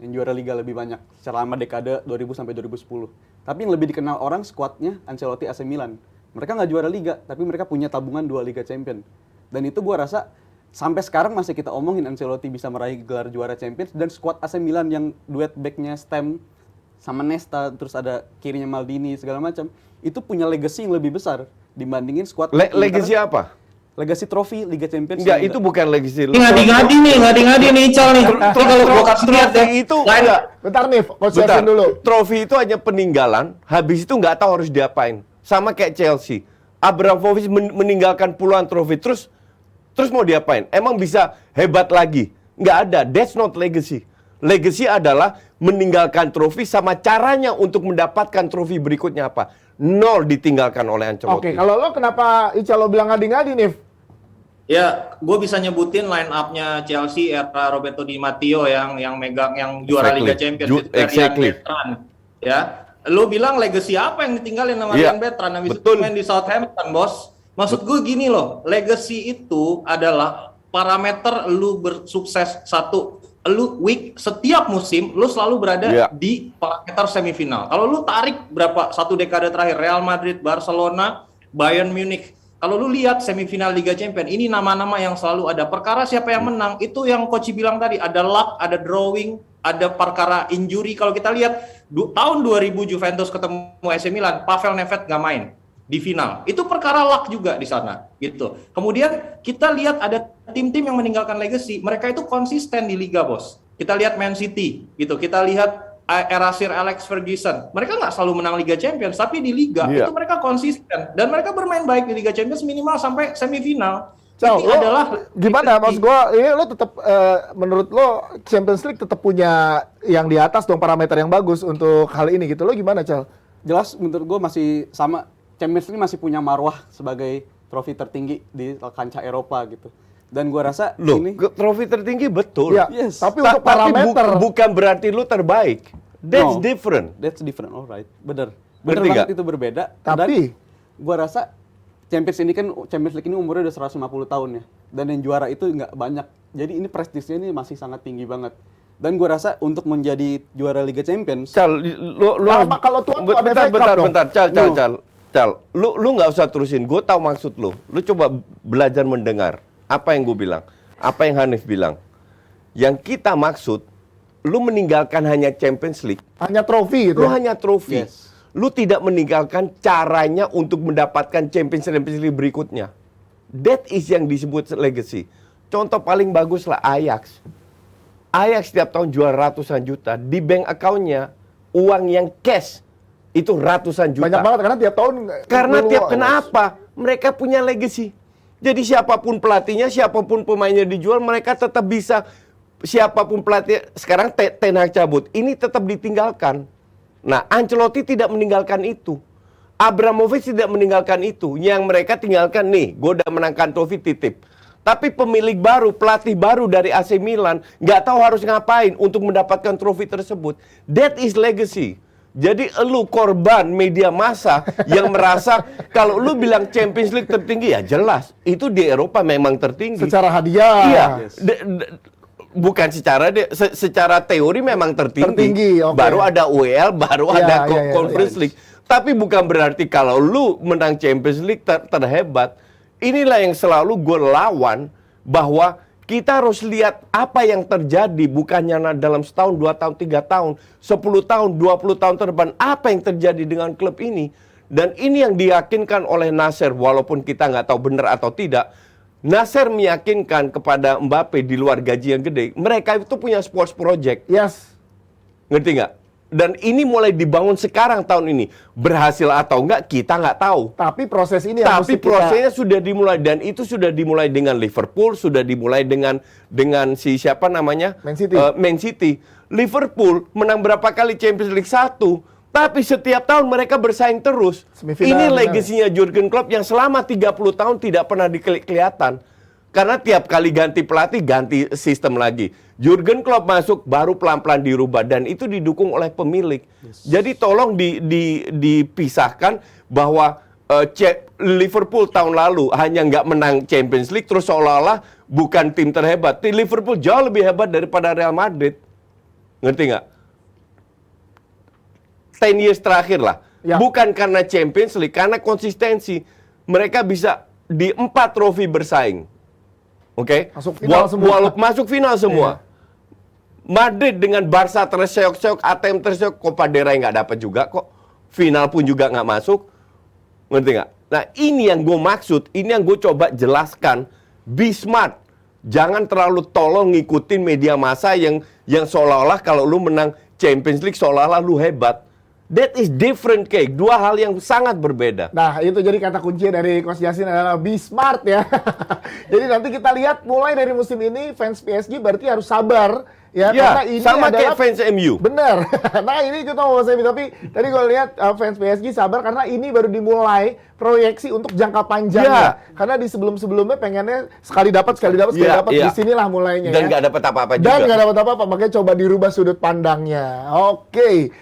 Yang juara liga lebih banyak selama dekade 2000 sampai 2010. Tapi yang lebih dikenal orang skuadnya Ancelotti, AC Milan. Mereka nggak juara liga, tapi mereka punya tabungan 2 Liga Champion. Dan itu gua rasa sampai sekarang masih kita omongin Ancelotti bisa meraih gelar juara Champions, dan skuad AC Milan yang duet backnya Stem sama Nesta, terus ada kirinya Maldini segala macam, itu punya legacy yang lebih besar dibandingin skuad Legacy apa? Legacy trofi Liga Champions. Enggak, itu bukan legacy. Ini ngadi-ngadi nih Ical nih. Ini kalau gua kasih lihat ya. Itu Lain. enggak. Bentar nih, Coach Bentar, Justin dulu. trofi itu hanya peninggalan, habis itu nggak tahu harus diapain. Sama kayak Chelsea. Abramovich meninggalkan puluhan trofi, terus mau diapain? Emang bisa hebat lagi? Nggak ada, that's not legacy. Legacy adalah meninggalkan trofi sama caranya untuk mendapatkan trofi berikutnya apa. 0 ditinggalkan oleh Ancelotti. Oke, kalau lo kenapa Ica lo bilang ngadi-ngadi nih? Ya, gue bisa nyebutin line up-nya Chelsea era Roberto Di Matteo yang megang yang juara Exactly. Liga Champions itu Exactly. Ryan Bertrand. Ya, lo bilang legacy apa yang ditinggalin sama Iya, Ryan Bertrand? Habis itu betul. main di Southampton, bos. Maksud gue gini loh, legacy itu adalah parameter lu bersukses satu. Lu week setiap musim lu selalu berada Iya. di parameter semifinal. Kalau lu tarik berapa satu dekade terakhir Real Madrid, Barcelona, Bayern Munich. Kalau lu lihat semifinal Liga Champions, ini nama-nama yang selalu ada. Perkara siapa yang menang, itu yang Coach bilang tadi, ada luck, ada drawing, ada perkara injury. Kalau kita lihat tahun 2000 Juventus ketemu AC Milan, Pavel Nedved nggak main di final. Itu perkara luck juga di sana, gitu. Kemudian kita lihat ada tim-tim yang meninggalkan legacy, mereka itu konsisten di liga, bos. Kita lihat Man City, gitu. Kita lihat era Sir Alex Ferguson. Mereka nggak selalu menang Liga Champions, tapi di liga itu mereka konsisten dan mereka bermain baik di Liga Champions minimal sampai semifinal. Cal, Ini lo adalah gimana? Maksud gua, ini lo tetap menurut lo Champions League tetap punya yang di atas dong, parameter yang bagus untuk hal ini gitu. Lo gimana, Cal? Jelas menurut gue masih sama, Champions League masih punya marwah sebagai trofi tertinggi di kancah Eropa gitu. Dan gue rasa Loh, ini trofi tertinggi betul. Iya, Yes. tapi untuk parameter bukan berarti lu terbaik. That's No. different. That's different, alright. Bener Ngerti banget nggak? itu berbeda. Tapi- Dan gua rasa Champions League ini umurnya udah 150 tahun ya. Dan yang juara itu nggak banyak. Jadi ini prestisnya ini masih sangat tinggi banget. Dan gua rasa untuk menjadi juara Liga Champions, Cal, lu Nah, kalau tuan tuh ada FA Cup dong. bentar, Cal, lu nggak usah terusin. Gue tahu maksud lu. Lu coba belajar mendengar apa yang gue bilang, apa yang Hanif bilang. Yang kita maksud, lu meninggalkan hanya Champions League. hanya trofi gitu. Lu ya? hanya trofi. Yes. Lu tidak meninggalkan caranya untuk mendapatkan Champions League berikutnya. That is yang disebut legacy. Contoh paling bagus lah Ajax. Ajax setiap tahun jual ratusan juta. Di bank account-nya uang yang cash itu ratusan juta. Banyak banget karena tiap tahun. Karena lu- tiap kenapa? Mereka punya legacy. Jadi siapapun pelatihnya, siapapun pemainnya dijual, mereka tetap bisa. Siapapun pelatih, sekarang Ten Hag cabut, ini tetap ditinggalkan. Nah, Ancelotti tidak meninggalkan itu. Abramovich tidak meninggalkan itu. Yang mereka tinggalkan, nih, gue udah menangkan trofi, titip. Tapi pemilik baru, pelatih baru dari AC Milan, nggak tahu harus ngapain untuk mendapatkan trofi tersebut. That is legacy. Jadi lu korban media massa yang merasa kalau lu bilang Champions League tertinggi, ya jelas. Itu di Eropa memang tertinggi. Secara hadiah. Iya. Bukan secara teori memang tertinggi. Tertinggi, oke. Baru ada UEL, baru Iya, ada iya, iya, Conference iya. League. Tapi bukan berarti kalau lu menang Champions League terhebat. Inilah yang selalu gue lawan, bahwa Kita harus lihat apa yang terjadi, bukannya dalam setahun, 2 tahun, 3 tahun, 10 tahun, 20 tahun ke depan. Apa yang terjadi dengan klub ini? Dan ini yang diyakinkan oleh Nasser, walaupun kita nggak tahu benar atau tidak. Nasser meyakinkan kepada Mbappe di luar gaji yang gede, mereka itu punya sports project. Yes. Ngerti nggak? Dan ini mulai dibangun sekarang tahun ini. Berhasil atau enggak, kita nggak tau. Tapi proses ini yang Tapi mesti kita- prosesnya sudah dimulai, dan itu sudah dimulai dengan Liverpool, sudah dimulai dengan si siapa namanya? Man City. Man City. Liverpool menang berapa kali Champions League 1, tapi setiap tahun mereka bersaing terus. Semifinal, Ini benar. legasinya Jurgen Klopp yang selama 30 tahun tidak pernah kelihatan. Karena tiap kali ganti pelatih, ganti sistem lagi. Jurgen Klopp masuk, baru pelan-pelan dirubah. Dan itu didukung oleh pemilik. Jadi tolong dipisahkan bahwa Liverpool tahun lalu hanya nggak menang Champions League, terus seolah-olah bukan tim terhebat. Liverpool jauh lebih hebat daripada Real Madrid. Ngerti nggak? 10 years terakhir lah. Ya. Bukan karena Champions League, karena konsistensi. Mereka bisa di 4 trofi bersaing. Oke, Masuk final semua. Walaupun masuk final semua. Madrid dengan Barca terseok-seok, ATM terseok, Copa del Rey nggak dapat juga kok. Final pun juga nggak masuk. Ngerti nggak? Nah ini yang gue maksud, ini yang gue coba jelaskan. Be smart. Jangan terlalu tolong ngikutin media massa yang seolah-olah kalau lu menang Champions League seolah-olah lu hebat. That is different cake. Dua hal yang sangat berbeda. Nah, itu jadi kata kunci dari Coach Justin adalah be smart ya. Jadi nanti kita lihat mulai dari musim ini fans PSG berarti harus sabar ya, karena ini sama adalah kayak fans MU. bener. Nah, ini kita mau bahas MU, tapi tadi gue lihat fans PSG sabar karena ini baru dimulai proyeksi untuk jangka panjangnya. Karena di sebelum-sebelumnya pengennya sekali dapat. Di sinilah mulainya Dan ya. nggak dapat apa-apa juga. Dan nggak dapat apa-apa, makanya coba dirubah sudut pandangnya. Oke.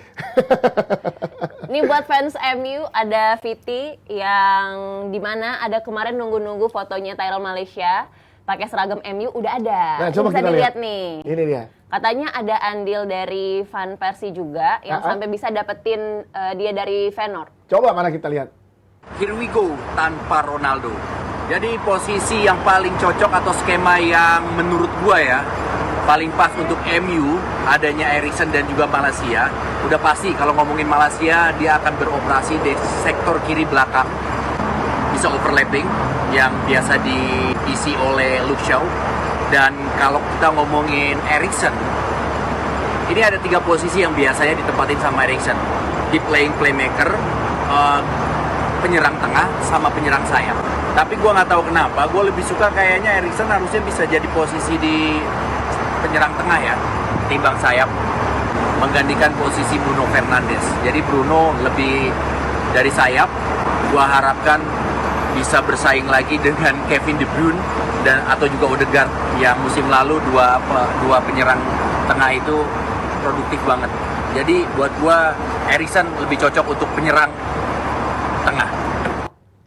Ini buat fans MU ada Viti yang dimana ada kemarin nunggu-nunggu fotonya Tyrell Malaysia pakai seragam MU udah ada. Nah, Ini coba bisa kita dilihat lihat. nih. Ini dia. Katanya ada andil dari Van Persie juga yang sampai bisa dapetin dia dari Feyenoord. Coba mana kita lihat. Here we go tanpa Ronaldo. Jadi posisi yang paling cocok atau skema yang menurut gua ya paling pas untuk MU adanya Eriksen dan juga Malaysia. Udah pasti kalau ngomongin Malaysia dia akan beroperasi di sektor kiri belakang, bisa overlapping yang biasa diisi oleh Luke Shaw. Dan kalau kita ngomongin Eriksen, ini ada 3 posisi yang biasanya ditempatin sama Eriksen. Deep playing playmaker, penyerang tengah, sama penyerang sayap. Tapi gue nggak tahu kenapa, gue lebih suka kayaknya Eriksen harusnya bisa jadi posisi di penyerang tengah ya, timbang sayap, menggantikan posisi Bruno Fernandes. Jadi Bruno lebih dari sayap, gue harapkan bisa bersaing lagi dengan Kevin De Bruyne dan atau juga Odegaard yang musim lalu dua penyerang tengah itu produktif banget. Jadi buat gue Eriksen lebih cocok untuk penyerang tengah.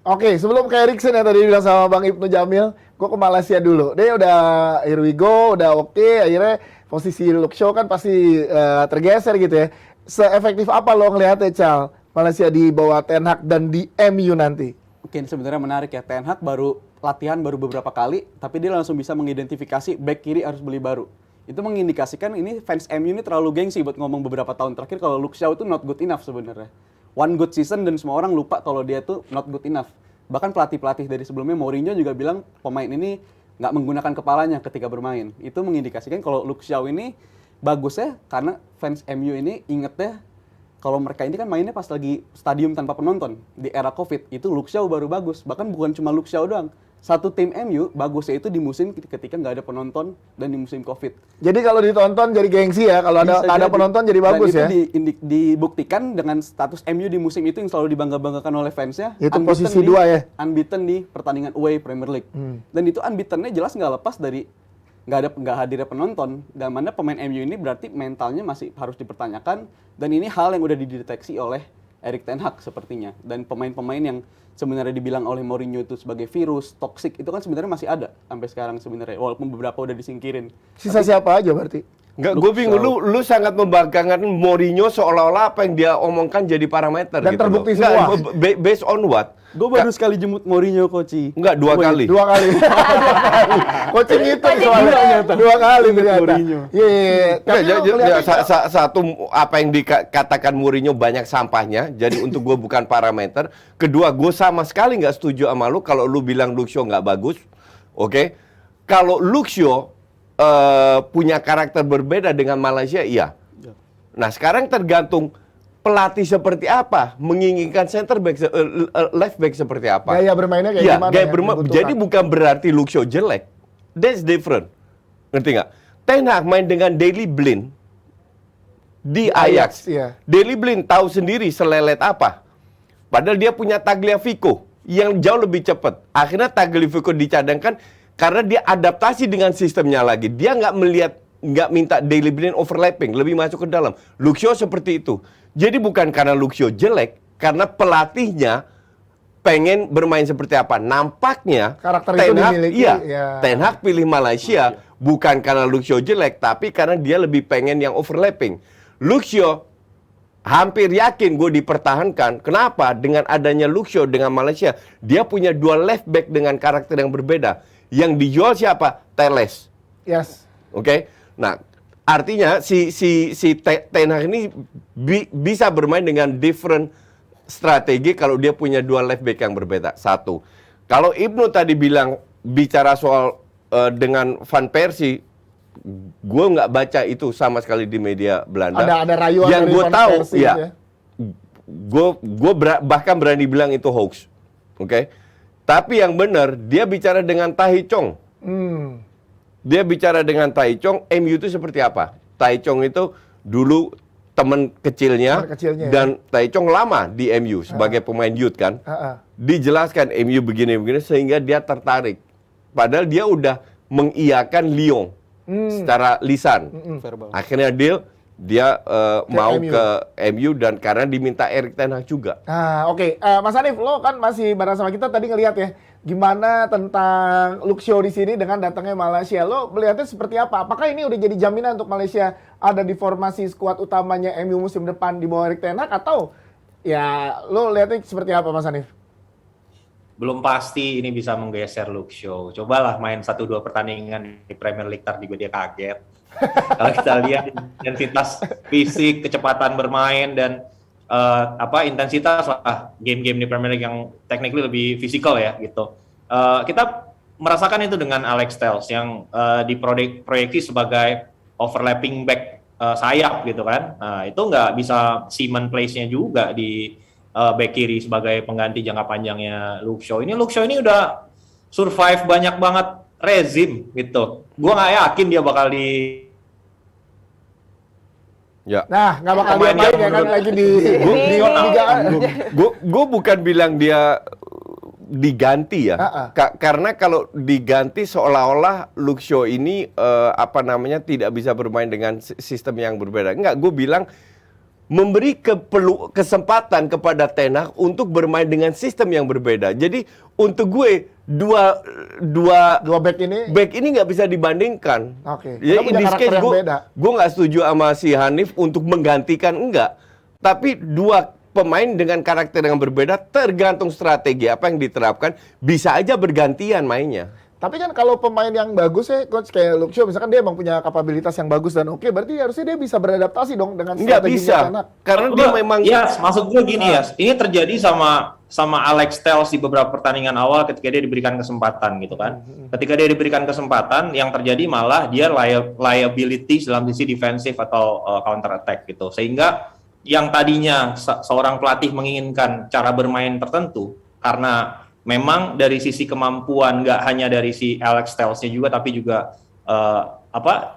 Oke, sebelum ke Eriksen yang tadi bilang sama Bang Ibnu Jamil, gue ke Malaysia dulu. Dia udah here we go, udah oke. Akhirnya posisi Luke Shaw kan pasti tergeser gitu ya. Se-efektif apa lo ngelihatnya, Cal? Malaysia di bawah Ten Hag dan di MU nanti? Oke, ini sebenarnya menarik ya. Ten Hag baru latihan beberapa kali, tapi dia langsung bisa mengidentifikasi back kiri harus beli baru. Itu mengindikasikan ini fans MU ini terlalu gengsi buat ngomong beberapa tahun terakhir kalau Luke Shaw itu not good enough sebenarnya. One good season dan semua orang lupa kalau dia tuh not good enough. Bahkan pelatih-pelatih dari sebelumnya, Mourinho juga bilang pemain ini nggak menggunakan kepalanya ketika bermain. Itu mengindikasikan kalau Luke Shaw ini bagus ya, karena fans MU ini ingetnya kalau mereka ini kan mainnya pas lagi stadium tanpa penonton. Di era Covid, itu Luke Shaw baru bagus. Bahkan bukan cuma Luke Shaw doang. Satu tim MU bagusnya itu di musim ketika nggak ada penonton dan di musim Covid. Jadi kalau ditonton jadi gengsi ya, kalau ada penonton jadi bagus ya. Dan itu dibuktikan dengan status MU di musim itu yang selalu dibangga-banggakan oleh fansnya. Itu posisi 2 ya. Unbeaten di pertandingan away Premier League. Dan itu unbeaten-nya jelas nggak lepas dari nggak hadirnya penonton. Dan mana pemain MU ini berarti mentalnya masih harus dipertanyakan. Dan ini hal yang udah dideteksi oleh Erik ten Hag sepertinya. Dan pemain-pemain yang sebenarnya dibilang oleh Mourinho itu sebagai virus, toksik, itu kan sebenarnya masih ada sampai sekarang sebenarnya. Walaupun beberapa udah disingkirin. Sisa siapa aja berarti? Enggak, gue bingung. Lu sangat membanggakan Mourinho seolah-olah apa yang dia omongkan jadi parameter. Dan gitu terbukti loh. Enggak, semua. based on what? Gue baru sekali jemput Mourinho, Koci. Enggak, 2 kali. 2 kali. 2 kali. Coaching itu Coaching soalnya. 2 kali ternyata. Mourinho. Iya. Tapi Enggak, lu kelihatan- satu, apa yang dikatakan Mourinho banyak sampahnya, jadi untuk gue bukan parameter. Kedua, gue sama sekali nggak setuju sama lu kalau lu bilang Luxio nggak bagus. Oke? Kalau Luxio punya karakter berbeda dengan Malaysia, iya. Nah, sekarang tergantung pelatih seperti apa, menginginkan center back, left back seperti apa. Gaya bermainnya kayak Iya, gimana gaya yang dibutuhkan. jadi bukan berarti Luxio jelek. That's different. Ngerti nggak? Ten Hag main dengan Daley Blind di Ajax. Iya. Daley Blind tahu sendiri selelet apa. Padahal dia punya Tagliafico yang jauh lebih cepat. Akhirnya Tagliafico dicadangkan karena dia adaptasi dengan sistemnya lagi. Dia nggak minta Daley Blind overlapping, lebih masuk ke dalam. Luxio seperti itu. Jadi bukan karena Luxio jelek, karena pelatihnya pengen bermain seperti apa. Nampaknya Karakter itu dimiliki, ya. Ten Hag pilih Malaysia bukan karena Luxio jelek, tapi karena dia lebih pengen yang overlapping. Luxio hampir yakin gue dipertahankan. Kenapa? Dengan adanya Luxio dengan Malaysia, dia punya 2 left back dengan karakter yang berbeda. Yang dijual siapa? Teles. Yes. Oke. Nah, artinya si Ten Hag ini bisa bermain dengan different strategi kalau dia punya 2 left back yang berbeda. Satu. Kalau Ibnu tadi bicara soal dengan Van Persie, gue nggak baca itu sama sekali di media Belanda. Ada rayuan yang dari gue Van tahu, Persie ya, ya. gue bahkan berani bilang itu hoax. Oke. Tapi yang benar, dia bicara dengan Tai Chong. Dia bicara dengan Tai Chong, MU itu seperti apa? Tai Chong itu dulu teman kecilnya, dan Tai Chong lama di MU sebagai pemain youth kan. Dijelaskan MU begini-begini sehingga dia tertarik. Padahal dia udah mengiyakan Lyon secara lisan. Verbal. Akhirnya dia mau MU. ke MU dan karena diminta Erik ten Hag juga. Nah, oke. Mas Hanif, lo kan masih bareng sama kita tadi ngelihat ya, gimana tentang Luxio di sini dengan datangnya Malaysia. Lo melihatnya seperti apa? Apakah ini udah jadi jaminan untuk Malaysia ada di formasi skuad utamanya MU musim depan di bawah Erik ten Hag, atau ya lo lihatnya seperti apa, Mas Hanif? Belum pasti ini bisa menggeser Luxio. Cobalah main 1-2 pertandingan di Premier League, tar juga dia kaget. Kalau kita lihat intensitas fisik, kecepatan bermain, dan intensitas game-game di Premier League yang technically lebih fisikal ya gitu. Kita merasakan itu dengan Alex Telles yang diproyeksi sebagai overlapping back sayap gitu kan. Nah, itu nggak bisa Simon place-nya juga di back kiri sebagai pengganti jangka panjangnya Luxio. Luxio ini udah survive banyak banget rezim gitu. Gua nggak yakin dia bakal Ya. Nah, nggak bakal dia main ya kan lagi di Liga. Gue bukan bilang dia diganti ya. Karena kalau diganti seolah-olah Luxio ini tidak bisa bermain dengan sistem yang berbeda. Enggak, gue bilang memberi kesempatan kepada Ten Hag untuk bermain dengan sistem yang berbeda. Jadi untuk gue dua back ini nggak bisa dibandingkan. Oke. Jadi in this case gue nggak setuju sama si Hanif untuk menggantikan, enggak. Tapi 2 pemain dengan karakter yang berbeda, tergantung strategi apa yang diterapkan, bisa aja bergantian mainnya. Tapi kan kalau pemain yang bagus ya, coach kayak Luxio misalkan dia emang punya kapabilitas yang bagus dan oke, berarti harusnya dia bisa beradaptasi dong dengan Nggak bisa, karena dia memang... Yes, maksud gue gini ya, ini terjadi sama Alex Telles di beberapa pertandingan awal ketika dia diberikan kesempatan gitu kan. Ketika dia diberikan kesempatan, yang terjadi malah dia liability dalam sisi defensif atau counter attack gitu. Sehingga yang tadinya seorang pelatih menginginkan cara bermain tertentu, karena memang dari sisi kemampuan nggak hanya dari si Alex Telles-nya juga, tapi juga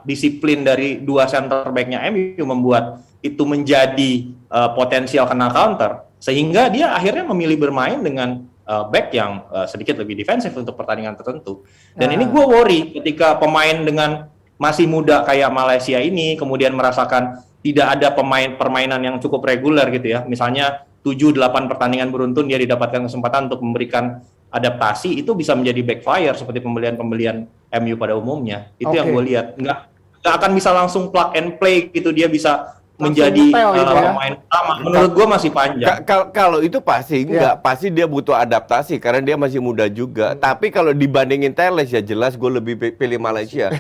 disiplin dari 2 center back-nya MU membuat itu menjadi potensial kena counter, sehingga dia akhirnya memilih bermain dengan back yang sedikit lebih defensif untuk pertandingan tertentu. Dan ini gue worry ketika pemain dengan masih muda kayak Malaysia ini kemudian merasakan tidak ada permainan yang cukup reguler gitu ya, misalnya 7-8 pertandingan beruntun dia didapatkan kesempatan untuk memberikan adaptasi, itu bisa menjadi backfire seperti pembelian MU pada umumnya. Itu yang gue lihat. Nggak nggak akan bisa langsung plug and play gitu, dia bisa Langsung menjadi detail gitu ya. pemain utama. Menurut gua masih panjang. Kalau itu pasti enggak, pasti dia butuh adaptasi karena dia masih muda juga. Tapi kalau dibandingin Teles ya jelas gue lebih pilih Malaysia.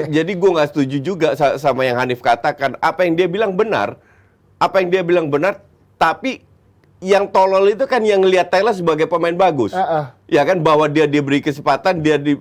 Jadi gue nggak setuju juga sama yang Hanif katakan. Apa yang dia bilang benar, tapi yang tolol itu kan yang lihat Teles sebagai pemain bagus. Ya kan, bahwa dia diberi kesempatan, dia di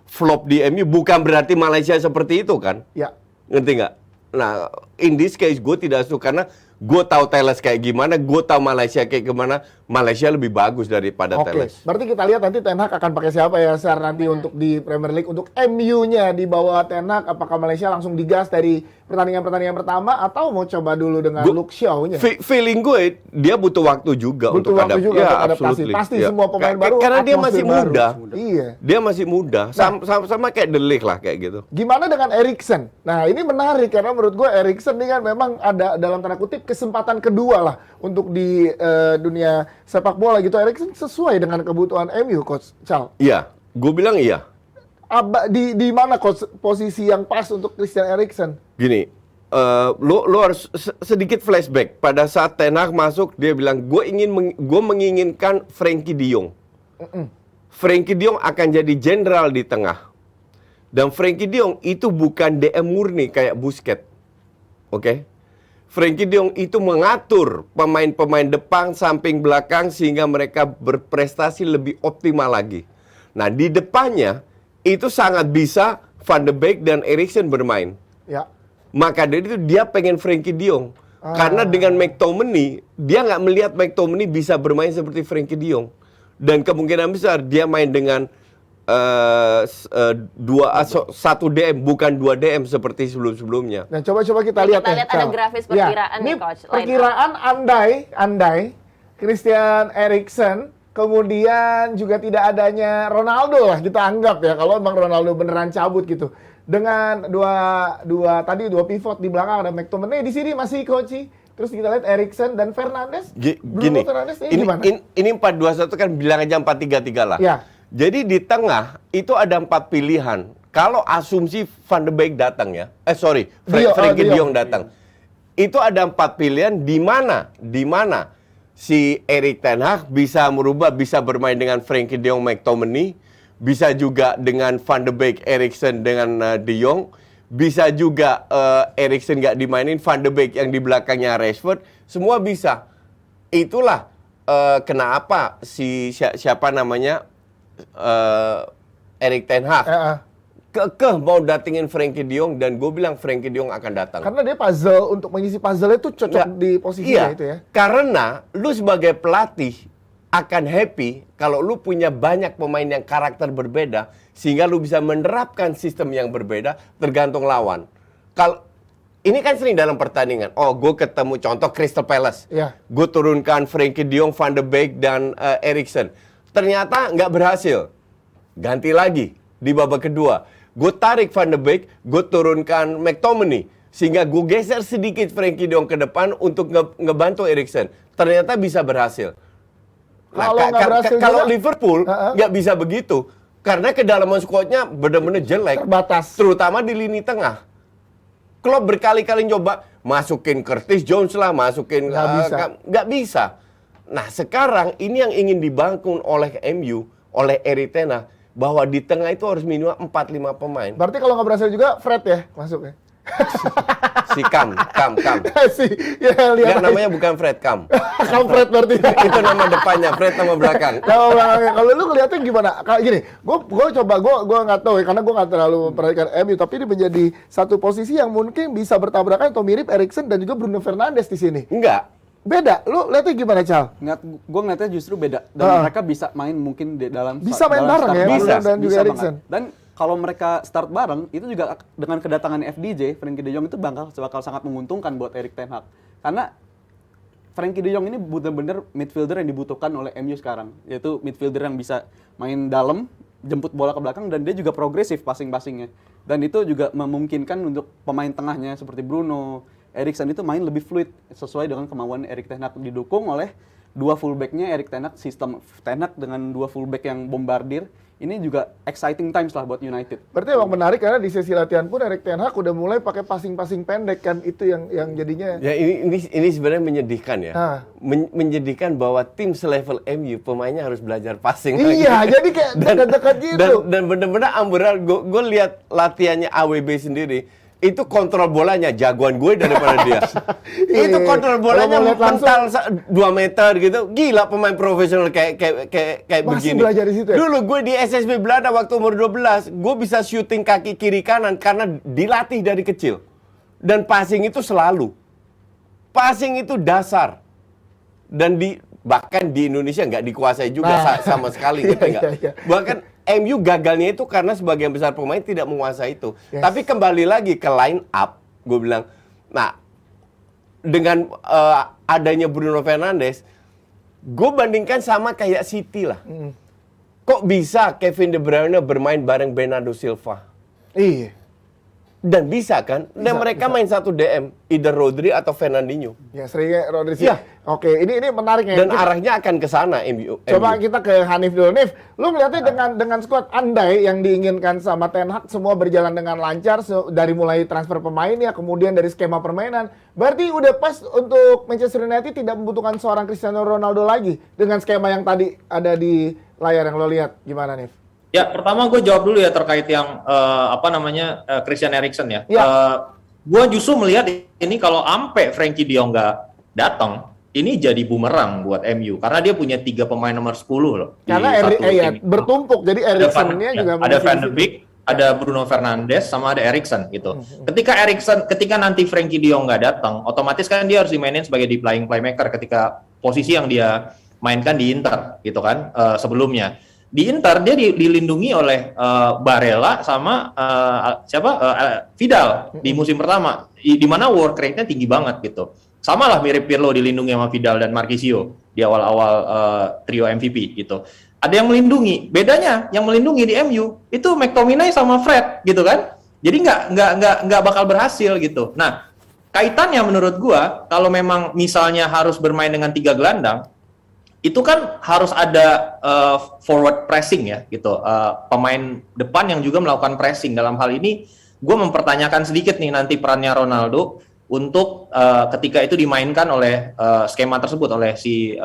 flop di MU bukan berarti Malaysia seperti itu kan? Ya. Ngerti nggak? Nah, in this case gue tidak suka karena gue tahu Teles kayak gimana, gue tahu Malaysia kayak gimana. Malaysia lebih bagus daripada Teles. Berarti kita lihat nanti Ten Hag akan pakai siapa ya Sar nanti untuk di Premier League, untuk MU-nya di bawah Ten Hag. Apakah Malaysia langsung digas dari pertandingan pertama atau mau coba dulu dengan Luke Shaw-nya? Feeling gue dia butuh waktu juga untuk adaptasi. Pasti semua pemain baru karena dia masih muda. Iya. Dia masih muda. Sama kayak De Ligt lah kayak gitu. Gimana dengan Eriksen? Nah, ini menarik karena menurut gue Eriksen ini kan memang ada dalam tanda kutip kesempatan kedua lah untuk di dunia sepak bola gitu. Eriksen sesuai dengan kebutuhan MU, Coach Chal. Iya, gue bilang iya. Di mana Coach posisi yang pas untuk Christian Eriksen? Gini, lo harus sedikit flashback. Pada saat Ten Hag masuk, dia bilang gue menginginkan Frenkie de Jong. Frenkie de Jong akan jadi jenderal di tengah. Dan Frenkie de Jong itu bukan DM murni kayak Busquets. Oke? Frenkie de Jong itu mengatur pemain-pemain depan, samping, belakang sehingga mereka berprestasi lebih optimal lagi. Nah, di depannya itu sangat bisa Van de Beek dan Eriksen bermain. Ya. Maka dari itu dia pengen Frenkie de Jong. Karena dengan McTominay, dia nggak melihat McTominay bisa bermain seperti Frenkie de Jong. Dan kemungkinan besar dia main dengan 1 DM bukan 2 DM seperti sebelum-sebelumnya. Nah, coba kita lihat ya. Ada grafis perkiraan nih, Coach. Perkiraan andai Christian Eriksen, kemudian juga tidak adanya Ronaldo lah kita anggap ya, kalau emang Ronaldo beneran cabut gitu. Dengan dua pivot di belakang ada McTominay, di sini masih Coach. Terus kita lihat Eriksen dan Fernandes. Gini, ini 4-2-1 kan bilang aja 4-3-3 lah. Ya. Jadi di tengah itu ada 4 pilihan. Kalau asumsi Van de Beek datang ya, Frenkie de Jong datang, itu ada 4 pilihan di mana si Erik ten Hag bisa merubah, bisa bermain dengan Frenkie de Jong, McTominay, bisa juga dengan Van de Beek, Eriksen dengan de Jong, bisa juga Eriksen nggak dimainin, Van de Beek yang di belakangnya Rashford, semua bisa. Itulah kenapa siapa namanya Erik ten Hag mau datengin Frenkie de Jong, dan gue bilang Frenkie de Jong akan datang. Karena dia puzzle, untuk mengisi puzzle itu cocok di posisinya itu ya. Karena lu sebagai pelatih akan happy kalau lu punya banyak pemain yang karakter berbeda sehingga lu bisa menerapkan sistem yang berbeda tergantung lawan. Kalau ini kan sering dalam pertandingan. Oh, gue ketemu contoh Crystal Palace. Gue turunkan Frenkie de Jong, Van de Beek dan Eriksen. Ternyata nggak berhasil. Ganti lagi di babak kedua. Gue tarik Van de Beek, gue turunkan McTominay. Sehingga gue geser sedikit Frenkie de Jong ke depan untuk ngebantu Eriksen. Ternyata bisa berhasil. Nah, kalau Liverpool nggak bisa begitu. Karena kedalaman squadnya benar-benar jelek. Terbatas. Terutama di lini tengah. Klopp berkali-kali coba masukin Curtis Jones lah, masukin... Nggak bisa. Nah, sekarang ini yang ingin dibangun oleh MU, oleh Erik ten Hag, bahwa di tengah itu harus minimal 4-5 pemain. Berarti kalau nggak berhasil juga Fred ya masuk ya? Si Kam. Lihat namanya bukan Fred, Kam. Kam Fred berarti. Itu nama depannya, Fred nama belakang. Nama belakangnya. Kalau lu ngeliatnya gimana? Kayak gini, gue nggak tahu ya, karena gue nggak terlalu memperhatikan MU, tapi ini menjadi satu posisi yang mungkin bisa bertabrakan atau mirip Eriksen dan juga Bruno Fernandes di sini. Enggak. Beda, lu lihatnya gimana, Cal? Gue ngeliatnya justru beda. Dan mereka bisa main mungkin di dalam... Bisa main bareng ya, bisa. Dan juga Eriksen. Dan kalau mereka start bareng, itu juga dengan kedatangan FDJ, Frenkie de Jong itu bakal sangat menguntungkan buat Erik ten Hag. Karena Frenkie de Jong ini benar-benar midfielder yang dibutuhkan oleh MU sekarang. Yaitu midfielder yang bisa main dalam, jemput bola ke belakang, dan dia juga progresif passing-passingnya. Dan itu juga memungkinkan untuk pemain tengahnya seperti Bruno, Eriksen itu main lebih fluid sesuai dengan kemauan Erik ten Hag, didukung oleh dua fullbacknya Erik ten Hag, sistem ten Hag dengan dua fullback yang bombardir, ini juga exciting times lah buat United. Berarti emang menarik karena di sesi latihan pun Erik ten Hag udah mulai pakai passing-passing pendek kan, itu yang jadinya. Ya ini sebenarnya menyedihkan ya. Menyedihkan bahwa tim selevel MU pemainnya harus belajar passing. Iya, jadi kayak dekat-dekat gitu. Dan benar-benar amburadul. Gue lihat latihannya AWB sendiri. Itu kontrol bolanya jagoan gue daripada dia. Itu kontrol bolanya mental 2 meter gitu. Gila pemain profesional kayak Masih begini. belajar di situ ya? Dulu gue di SSB Belanda waktu umur 12, gue bisa syuting kaki kiri kanan karena dilatih dari kecil. Dan passing itu selalu. Passing itu dasar. Dan bahkan di Indonesia nggak dikuasai juga sama sekali gitu nggak. Bahkan MU gagalnya itu karena sebagian besar pemain tidak menguasai itu. Yes. Tapi kembali lagi ke line up, gue bilang, nah dengan adanya Bruno Fernandes, gue bandingkan sama kayak City lah. Kok bisa Kevin De Bruyne bermain bareng Bernardo Silva? Iya. Dan bisa kan? Dan mereka main satu DM, either Rodri atau Fernandinho. Ya seringnya Rodri sih. Ya. Oke, ini menarik ya. Dan arahnya akan ke sana MU. Coba kita ke Hanif dulu. Nif, lu melihatnya dengan skuad andai yang diinginkan sama Ten Hag semua berjalan dengan lancar dari mulai transfer pemain ya, kemudian dari skema permainan. Berarti udah pas untuk Manchester United tidak membutuhkan seorang Cristiano Ronaldo lagi dengan skema yang tadi ada di layar yang lo lihat. Gimana, Nif? Ya, pertama gue jawab dulu ya terkait yang Christian Eriksen ya. Gue justru melihat ini kalau ampe Frankie De Jong nggak datang, ini jadi bumerang buat MU karena dia punya 3 pemain nomor 10 loh. Karena bertumpuk, jadi Eriksen-nya juga ada Van de Beek, ada Bruno Fernandes, sama ada Eriksen gitu. Ketika nanti Frankie De Jong nggak datang, otomatis kan dia harus dimainin sebagai deep lying playmaker ketika posisi yang dia mainkan di Inter gitu kan sebelumnya. Di Inter dia dilindungi oleh Barella sama Vidal di musim pertama, di mana work rate-nya tinggi banget gitu. Sama lah mirip Pirlo dilindungi sama Vidal dan Marquisio di awal-awal trio MVP gitu. Ada yang melindungi, bedanya yang melindungi di MU itu McTominay sama Fred gitu kan. Jadi nggak bakal berhasil gitu. Nah, kaitannya menurut gua kalau memang misalnya harus bermain dengan 3 gelandang, itu kan harus ada forward pressing ya gitu, pemain depan yang juga melakukan pressing. Dalam hal ini gue mempertanyakan sedikit nih nanti perannya Ronaldo untuk ketika itu dimainkan oleh skema tersebut oleh si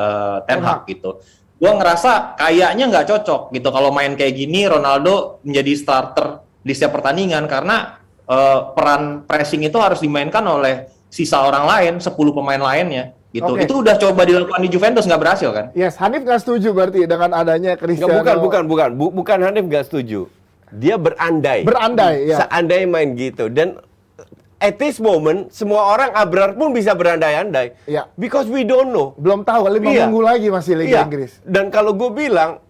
Ten Hag gitu. Gue ngerasa kayaknya nggak cocok gitu kalau main kayak gini Ronaldo menjadi starter di setiap pertandingan karena peran pressing itu harus dimainkan oleh sisa orang lain, 10 pemain lainnya. Gitu. Okay. Itu udah coba dilakukan di Juventus nggak berhasil kan? Yes, Hanif nggak setuju berarti dengan adanya Cristiano. Bukan Hanif nggak setuju. Dia berandai. Ya. Seandainya main gitu. Dan at this moment semua orang Abrar pun bisa berandai-andai. Ya. Because we don't know. Belum tahu 5 minggu lagi masih Liga Inggris. Dan kalau gue bilang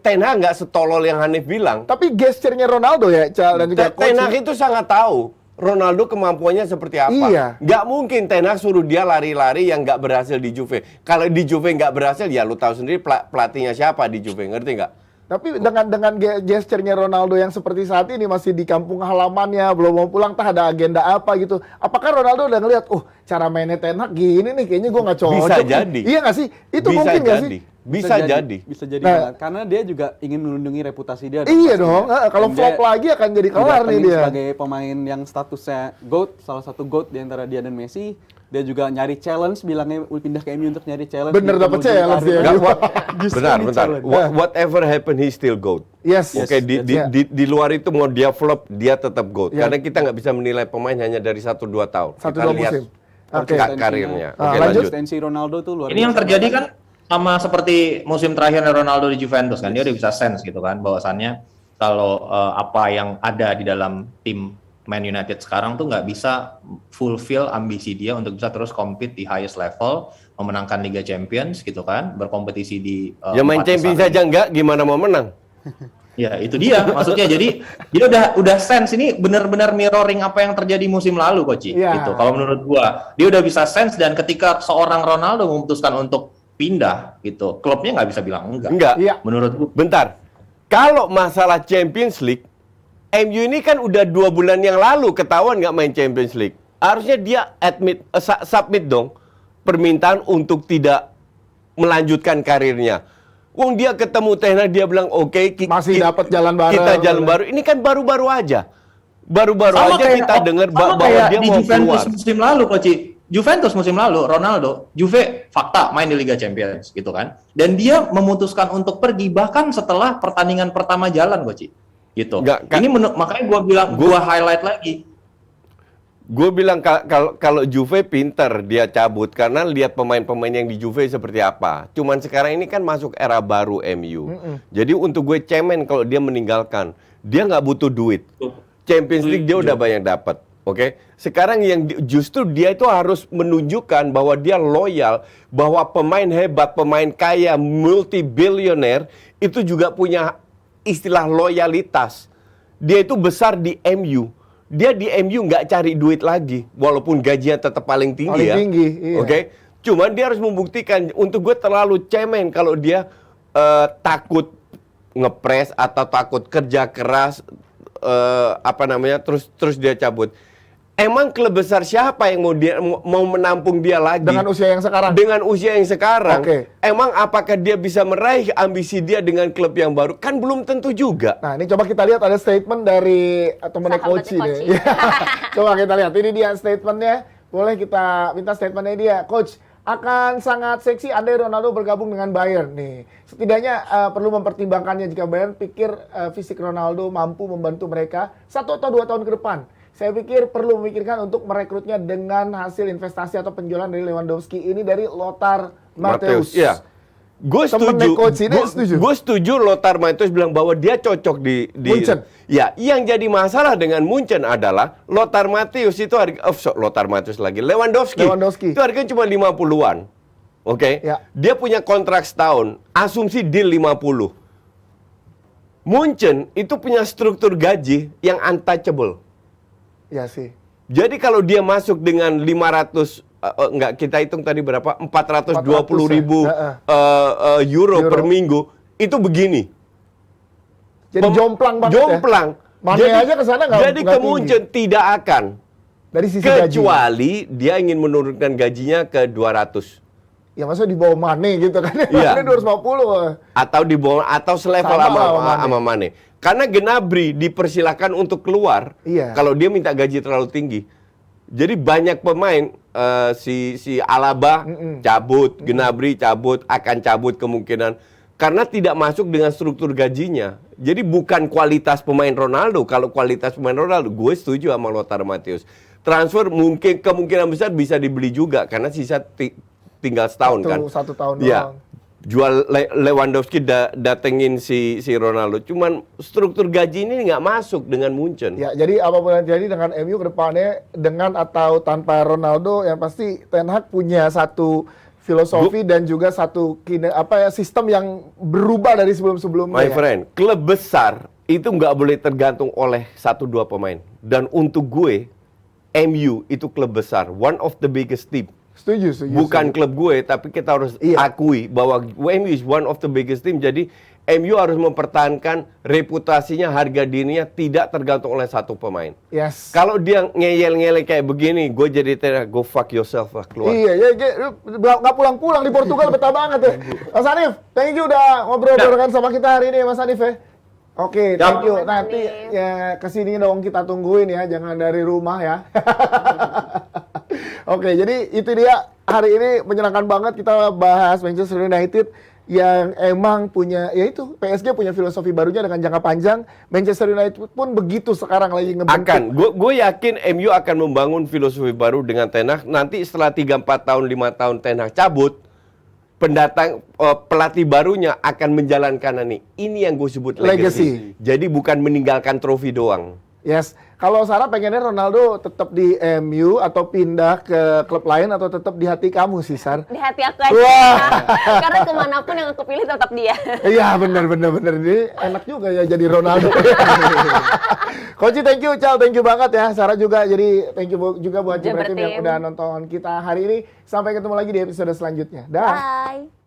Ten Hag nggak setolol yang Hanif bilang. Tapi gesturnya Ronaldo ya, dan juga Ten Hag itu sangat tahu Ronaldo kemampuannya seperti apa. Iya. Nggak mungkin Ten Hag suruh dia lari-lari yang nggak berhasil di Juve. Kalau di Juve nggak berhasil, ya lu tahu sendiri pelatihnya siapa di Juve, ngerti nggak? Tapi dengan gesturnya Ronaldo yang seperti saat ini masih di kampung halamannya, belum mau pulang, tak ada agenda apa gitu. Apakah Ronaldo udah ngeliat, cara mainnya Ten Hag gini nih, kayaknya gue nggak cocok. Bisa jadi. Iya nggak sih? Itu bisa mungkin nggak sih? Bisa jadi. Bisa jadi banget. Karena dia juga ingin melindungi reputasi dia. Iya dong. Kalau flop lagi akan jadi kelar nih dia. Sebagai pemain yang statusnya GOAT, salah satu GOAT di antara dia dan Messi, dia juga nyari challenge, bilangnya pindah ke MU untuk nyari challenge. Bener dapet challenge ya. Bentar. Whatever happen, he still GOAT. Yes. Oke, di luar itu mau dia flop, dia tetap GOAT. Karena kita nggak bisa menilai pemain hanya dari 1-2 tahun. 1-2 musim. Oke. Karirnya. Oke, lanjut. Tensi Ronaldo tuh luar biasa. Ini yang terjadi kan sama seperti musim terakhir Ronaldo di Juventus kan, dia udah bisa sense gitu kan bahwasannya kalau apa yang ada di dalam tim Man United sekarang tuh nggak bisa fulfill ambisi dia untuk bisa terus compete di highest level, memenangkan Liga Champions gitu kan, berkompetisi di ya main Champions saja nggak, gimana mau menang? Ya itu dia maksudnya. Jadi dia udah sense ini benar-benar mirroring apa yang terjadi musim lalu Koci. Gitu. Kalau menurut gua dia udah bisa sense, dan ketika seorang Ronaldo memutuskan untuk pindah gitu, klubnya nggak bisa bilang enggak. Iya. Menurut gua. Bentar. Kalau masalah Champions League, MU ini kan udah 2 bulan yang lalu ketahuan nggak main Champions League. Harusnya dia submit dong permintaan untuk tidak melanjutkan karirnya. Wong dia ketemu Ten Hag, dia bilang oke, Masih dapat jalan baru. kita jalan baru. Ini kan baru-baru aja. Baru-baru Sama aja kayak- kita dengar sama bahwa kayak dia di mau Juventus keluar. musim lalu, Coach. Juventus musim lalu, Ronaldo, Juve fakta main di Liga Champions gitu kan. Dan dia memutuskan untuk pergi bahkan setelah pertandingan pertama jalan, Coach. Gitu. Nggak, kan- Ini makanya gua bilang gua highlight lagi. Gue bilang kalau Juve pinter dia cabut karena lihat pemain-pemain yang di Juve seperti apa. Cuman sekarang ini kan masuk era baru MU. Jadi untuk gue cemen kalau dia meninggalkan. Dia nggak butuh duit. Champions League dia udah banyak dapat. Oke. Sekarang yang justru dia itu harus menunjukkan bahwa dia loyal, bahwa pemain hebat, pemain kaya, multi-billionaire itu juga punya istilah loyalitas. Dia itu besar di MU. Dia di MU nggak cari duit lagi, walaupun gajinya tetap paling tinggi Paling ya. tinggi, iya. Oke, cuman dia harus membuktikan. Untuk gue terlalu cemen kalau dia takut ngepres atau takut kerja keras, terus dia cabut. Emang klub besar siapa yang mau menampung dia lagi? Dengan usia yang sekarang. Dengan usia yang sekarang. Oke. Emang apakah dia bisa meraih ambisi dia dengan klub yang baru? Kan belum tentu juga. Nah, ini coba kita lihat ada statement dari temennya Sahabatnya Coach Coach. nih. Coba kita lihat, ini dia statementnya. Boleh kita minta statementnya dia. Coach, akan sangat seksi andai Ronaldo bergabung dengan Bayern nih. Setidaknya perlu mempertimbangkannya jika Bayern pikir fisik Ronaldo mampu membantu mereka 1 atau 2 tahun ke depan. Saya pikir perlu memikirkan untuk merekrutnya dengan hasil investasi atau penjualan dari Lewandowski. Ini dari Lothar Matthäus. Iya. Gue Temennya setuju. Coach ini setuju. Gue setuju Lothar Matthäus bilang bahwa dia cocok di Munchen. Ya, yang jadi masalah dengan Munchen adalah Lothar Matthäus itu Lothar Matthäus lagi. Lewandowski. Itu harganya cuma 50-an. Oke. Ya. Dia punya kontrak setahun. Asumsi deal 50. Munchen itu punya struktur gaji yang untouchable. Ya sih. Jadi kalau dia masuk dengan 500 kita hitung tadi berapa? 420.000 euro per minggu, itu begini. Jadi jomplang banget Jomplang. ya. Mane aja ke sana nggak Jadi nggak ke Munchen tidak akan. Dari sisi gaji. Kecuali dia ingin menurunkan gajinya ke 200. Ya maksudnya di bawah Mane gitu kan. Iya. Mane 250. Atau di bawah atau selevel Sama lah sama Mane. Karena Gnabry dipersilakan untuk keluar Iya. kalau dia minta gaji terlalu tinggi. Jadi banyak pemain si Alaba cabut, Gnabry cabut, akan cabut kemungkinan karena tidak masuk dengan struktur gajinya. Jadi bukan kualitas pemain Ronaldo. Kalau kualitas pemain Ronaldo, gue setuju sama Lothar Matthäus. Transfer mungkin kemungkinan besar bisa dibeli juga karena sisa tinggal setahun kan. Satu tahun Iya. doang. Jual Lewandowski datengin si Ronaldo. Cuman struktur gaji ini nggak masuk dengan Munchen. Ya, jadi apapun yang terjadi dengan MU ke depannya dengan atau tanpa Ronaldo yang pasti Ten Hag punya satu filosofi dan juga satu sistem yang berubah dari sebelum-sebelumnya. My friend, klub besar itu nggak boleh tergantung oleh 1-2 pemain. Dan untuk gue, MU itu klub besar, one of the biggest team. Setuju. Bukan klub gue, tapi kita harus akui bahwa MU is one of the biggest team. Jadi MU harus mempertahankan reputasinya, harga dirinya tidak tergantung oleh satu pemain. Yes. Kalau dia ngeyel-ngeyel kayak begini, gue jadi go fuck yourself lah, keluar. Iya, nggak pulang-pulang di Portugal betah banget ya. Mas Hanif, thank you udah ngobrol barengan sama kita hari ini ya Mas Hanif ya. Oke, thank you. Nanti ya kesini dong kita tungguin ya, jangan dari rumah ya. Oke, jadi itu dia hari ini menyenangkan banget kita bahas Manchester United yang emang punya, yaitu PSG punya filosofi barunya dengan jangka panjang. Manchester United pun begitu sekarang lagi ngebentuk. Gue yakin MU akan membangun filosofi baru dengan Ten Hag. Nanti setelah 3-4 tahun, 5 tahun Ten Hag cabut, pendatang pelatih barunya akan menjalankan ini yang gue sebut legacy. Jadi bukan meninggalkan trofi doang. Yes, kalau Sarah pengennya Ronaldo tetap di MU atau pindah ke klub lain atau tetap di hati kamu sih, Sar? Di hati aku aja. Wah. Karena kemanapun yang aku pilih tetap dia. Iya, benar. Ini enak juga ya jadi Ronaldo. Coach, thank you, Cal, thank you banget ya. Sarah juga, jadi thank you juga buat Jebret Team yang udah nonton kita hari ini. Sampai ketemu lagi di episode selanjutnya. Dah. Bye.